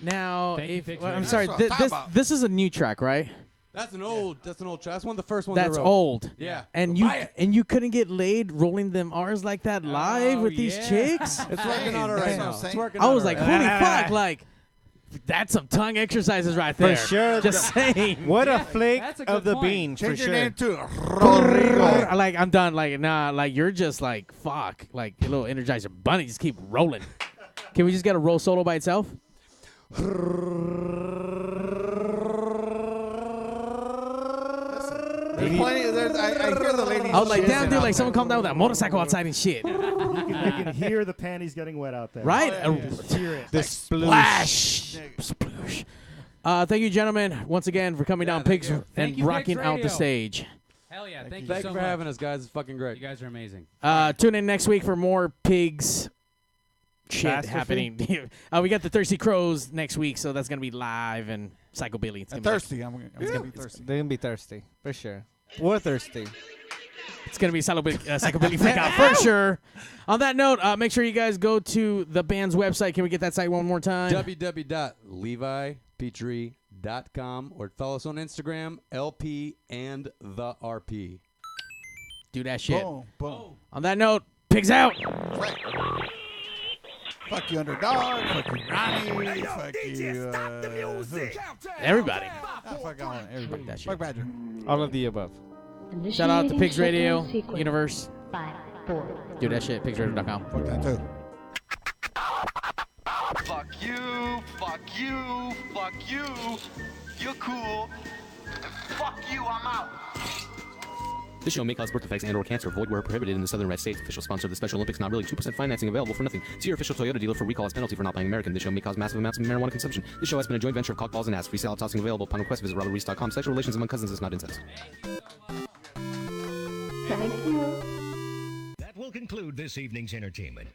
Now, Pigzradio. I'm sorry. This is a new track, right? That's an old track. That's one of the first ones. That's I wrote. old. Yeah. And you couldn't get laid rolling them R's like that live with these chicks. It's working out right now. It's working I out was like, all holy right. fuck, like that's some tongue exercises right there. For sure. Just saying. What a flake That's a of good the point. bean. Change for your sure. name to Rodrigo. Like I'm done. Like nah. Like you're just like fuck. Like your little Energizer Bunny. Just keep rolling. Can we just get a roll solo by itself? There's plenty. I hear the ladies. I was like, damn, jizzing dude, out like someone there. come down with that motorcycle outside and shit. You can hear the panties getting wet out there. Right? You just hear it. The splash. Sploosh. Thank you, gentlemen, once again for coming down, Pigs, and Thank you, rocking out the PigzRadio. stage. Hell yeah. Thank you Thank so you for much. having us, guys. It's fucking great. You guys are amazing. Tune in next week for more Pigs shit Catastrophe? happening. We got the Thirsty Crows next week, so that's going to be live and Psycho Billy. It's I'm gonna be thirsty. I'm gonna be thirsty. They're gonna be thirsty for sure. We're thirsty. It's going to be Psycho Billy Freak Out for sure. On that note, make sure you guys go to the band's website. Can we get that site one more time? www.levipetree.com or follow us on Instagram, LP and the RP. Do that shit. Boom, boom. On that note, Pigs out. Fuck you, Underdog. Fuck you, Ronnie. Fuck you, Everybody. fuck on everybody. That shit. Fuck Badger. All of the above. Shout out to Pigs Radio Sequence. Universe. 5, 4. Do that shit. PigsRadio.com. Fuck that too. Fuck you, fuck you, fuck you. You're cool. Fuck you, I'm out. This show may cause birth defects and/or cancer. Void where prohibited in the Southern United States. Official sponsor of the Special Olympics. Not really. 2% financing available for nothing. See your official Toyota dealer for recall as penalty for not buying American. This show may cause massive amounts of marijuana consumption. This show has been a joint venture of cockballs and ass. Free salad tossing available upon request. Visit robertreese.com. Sexual relations among cousins is not incest. Thank you. That will conclude this evening's entertainment.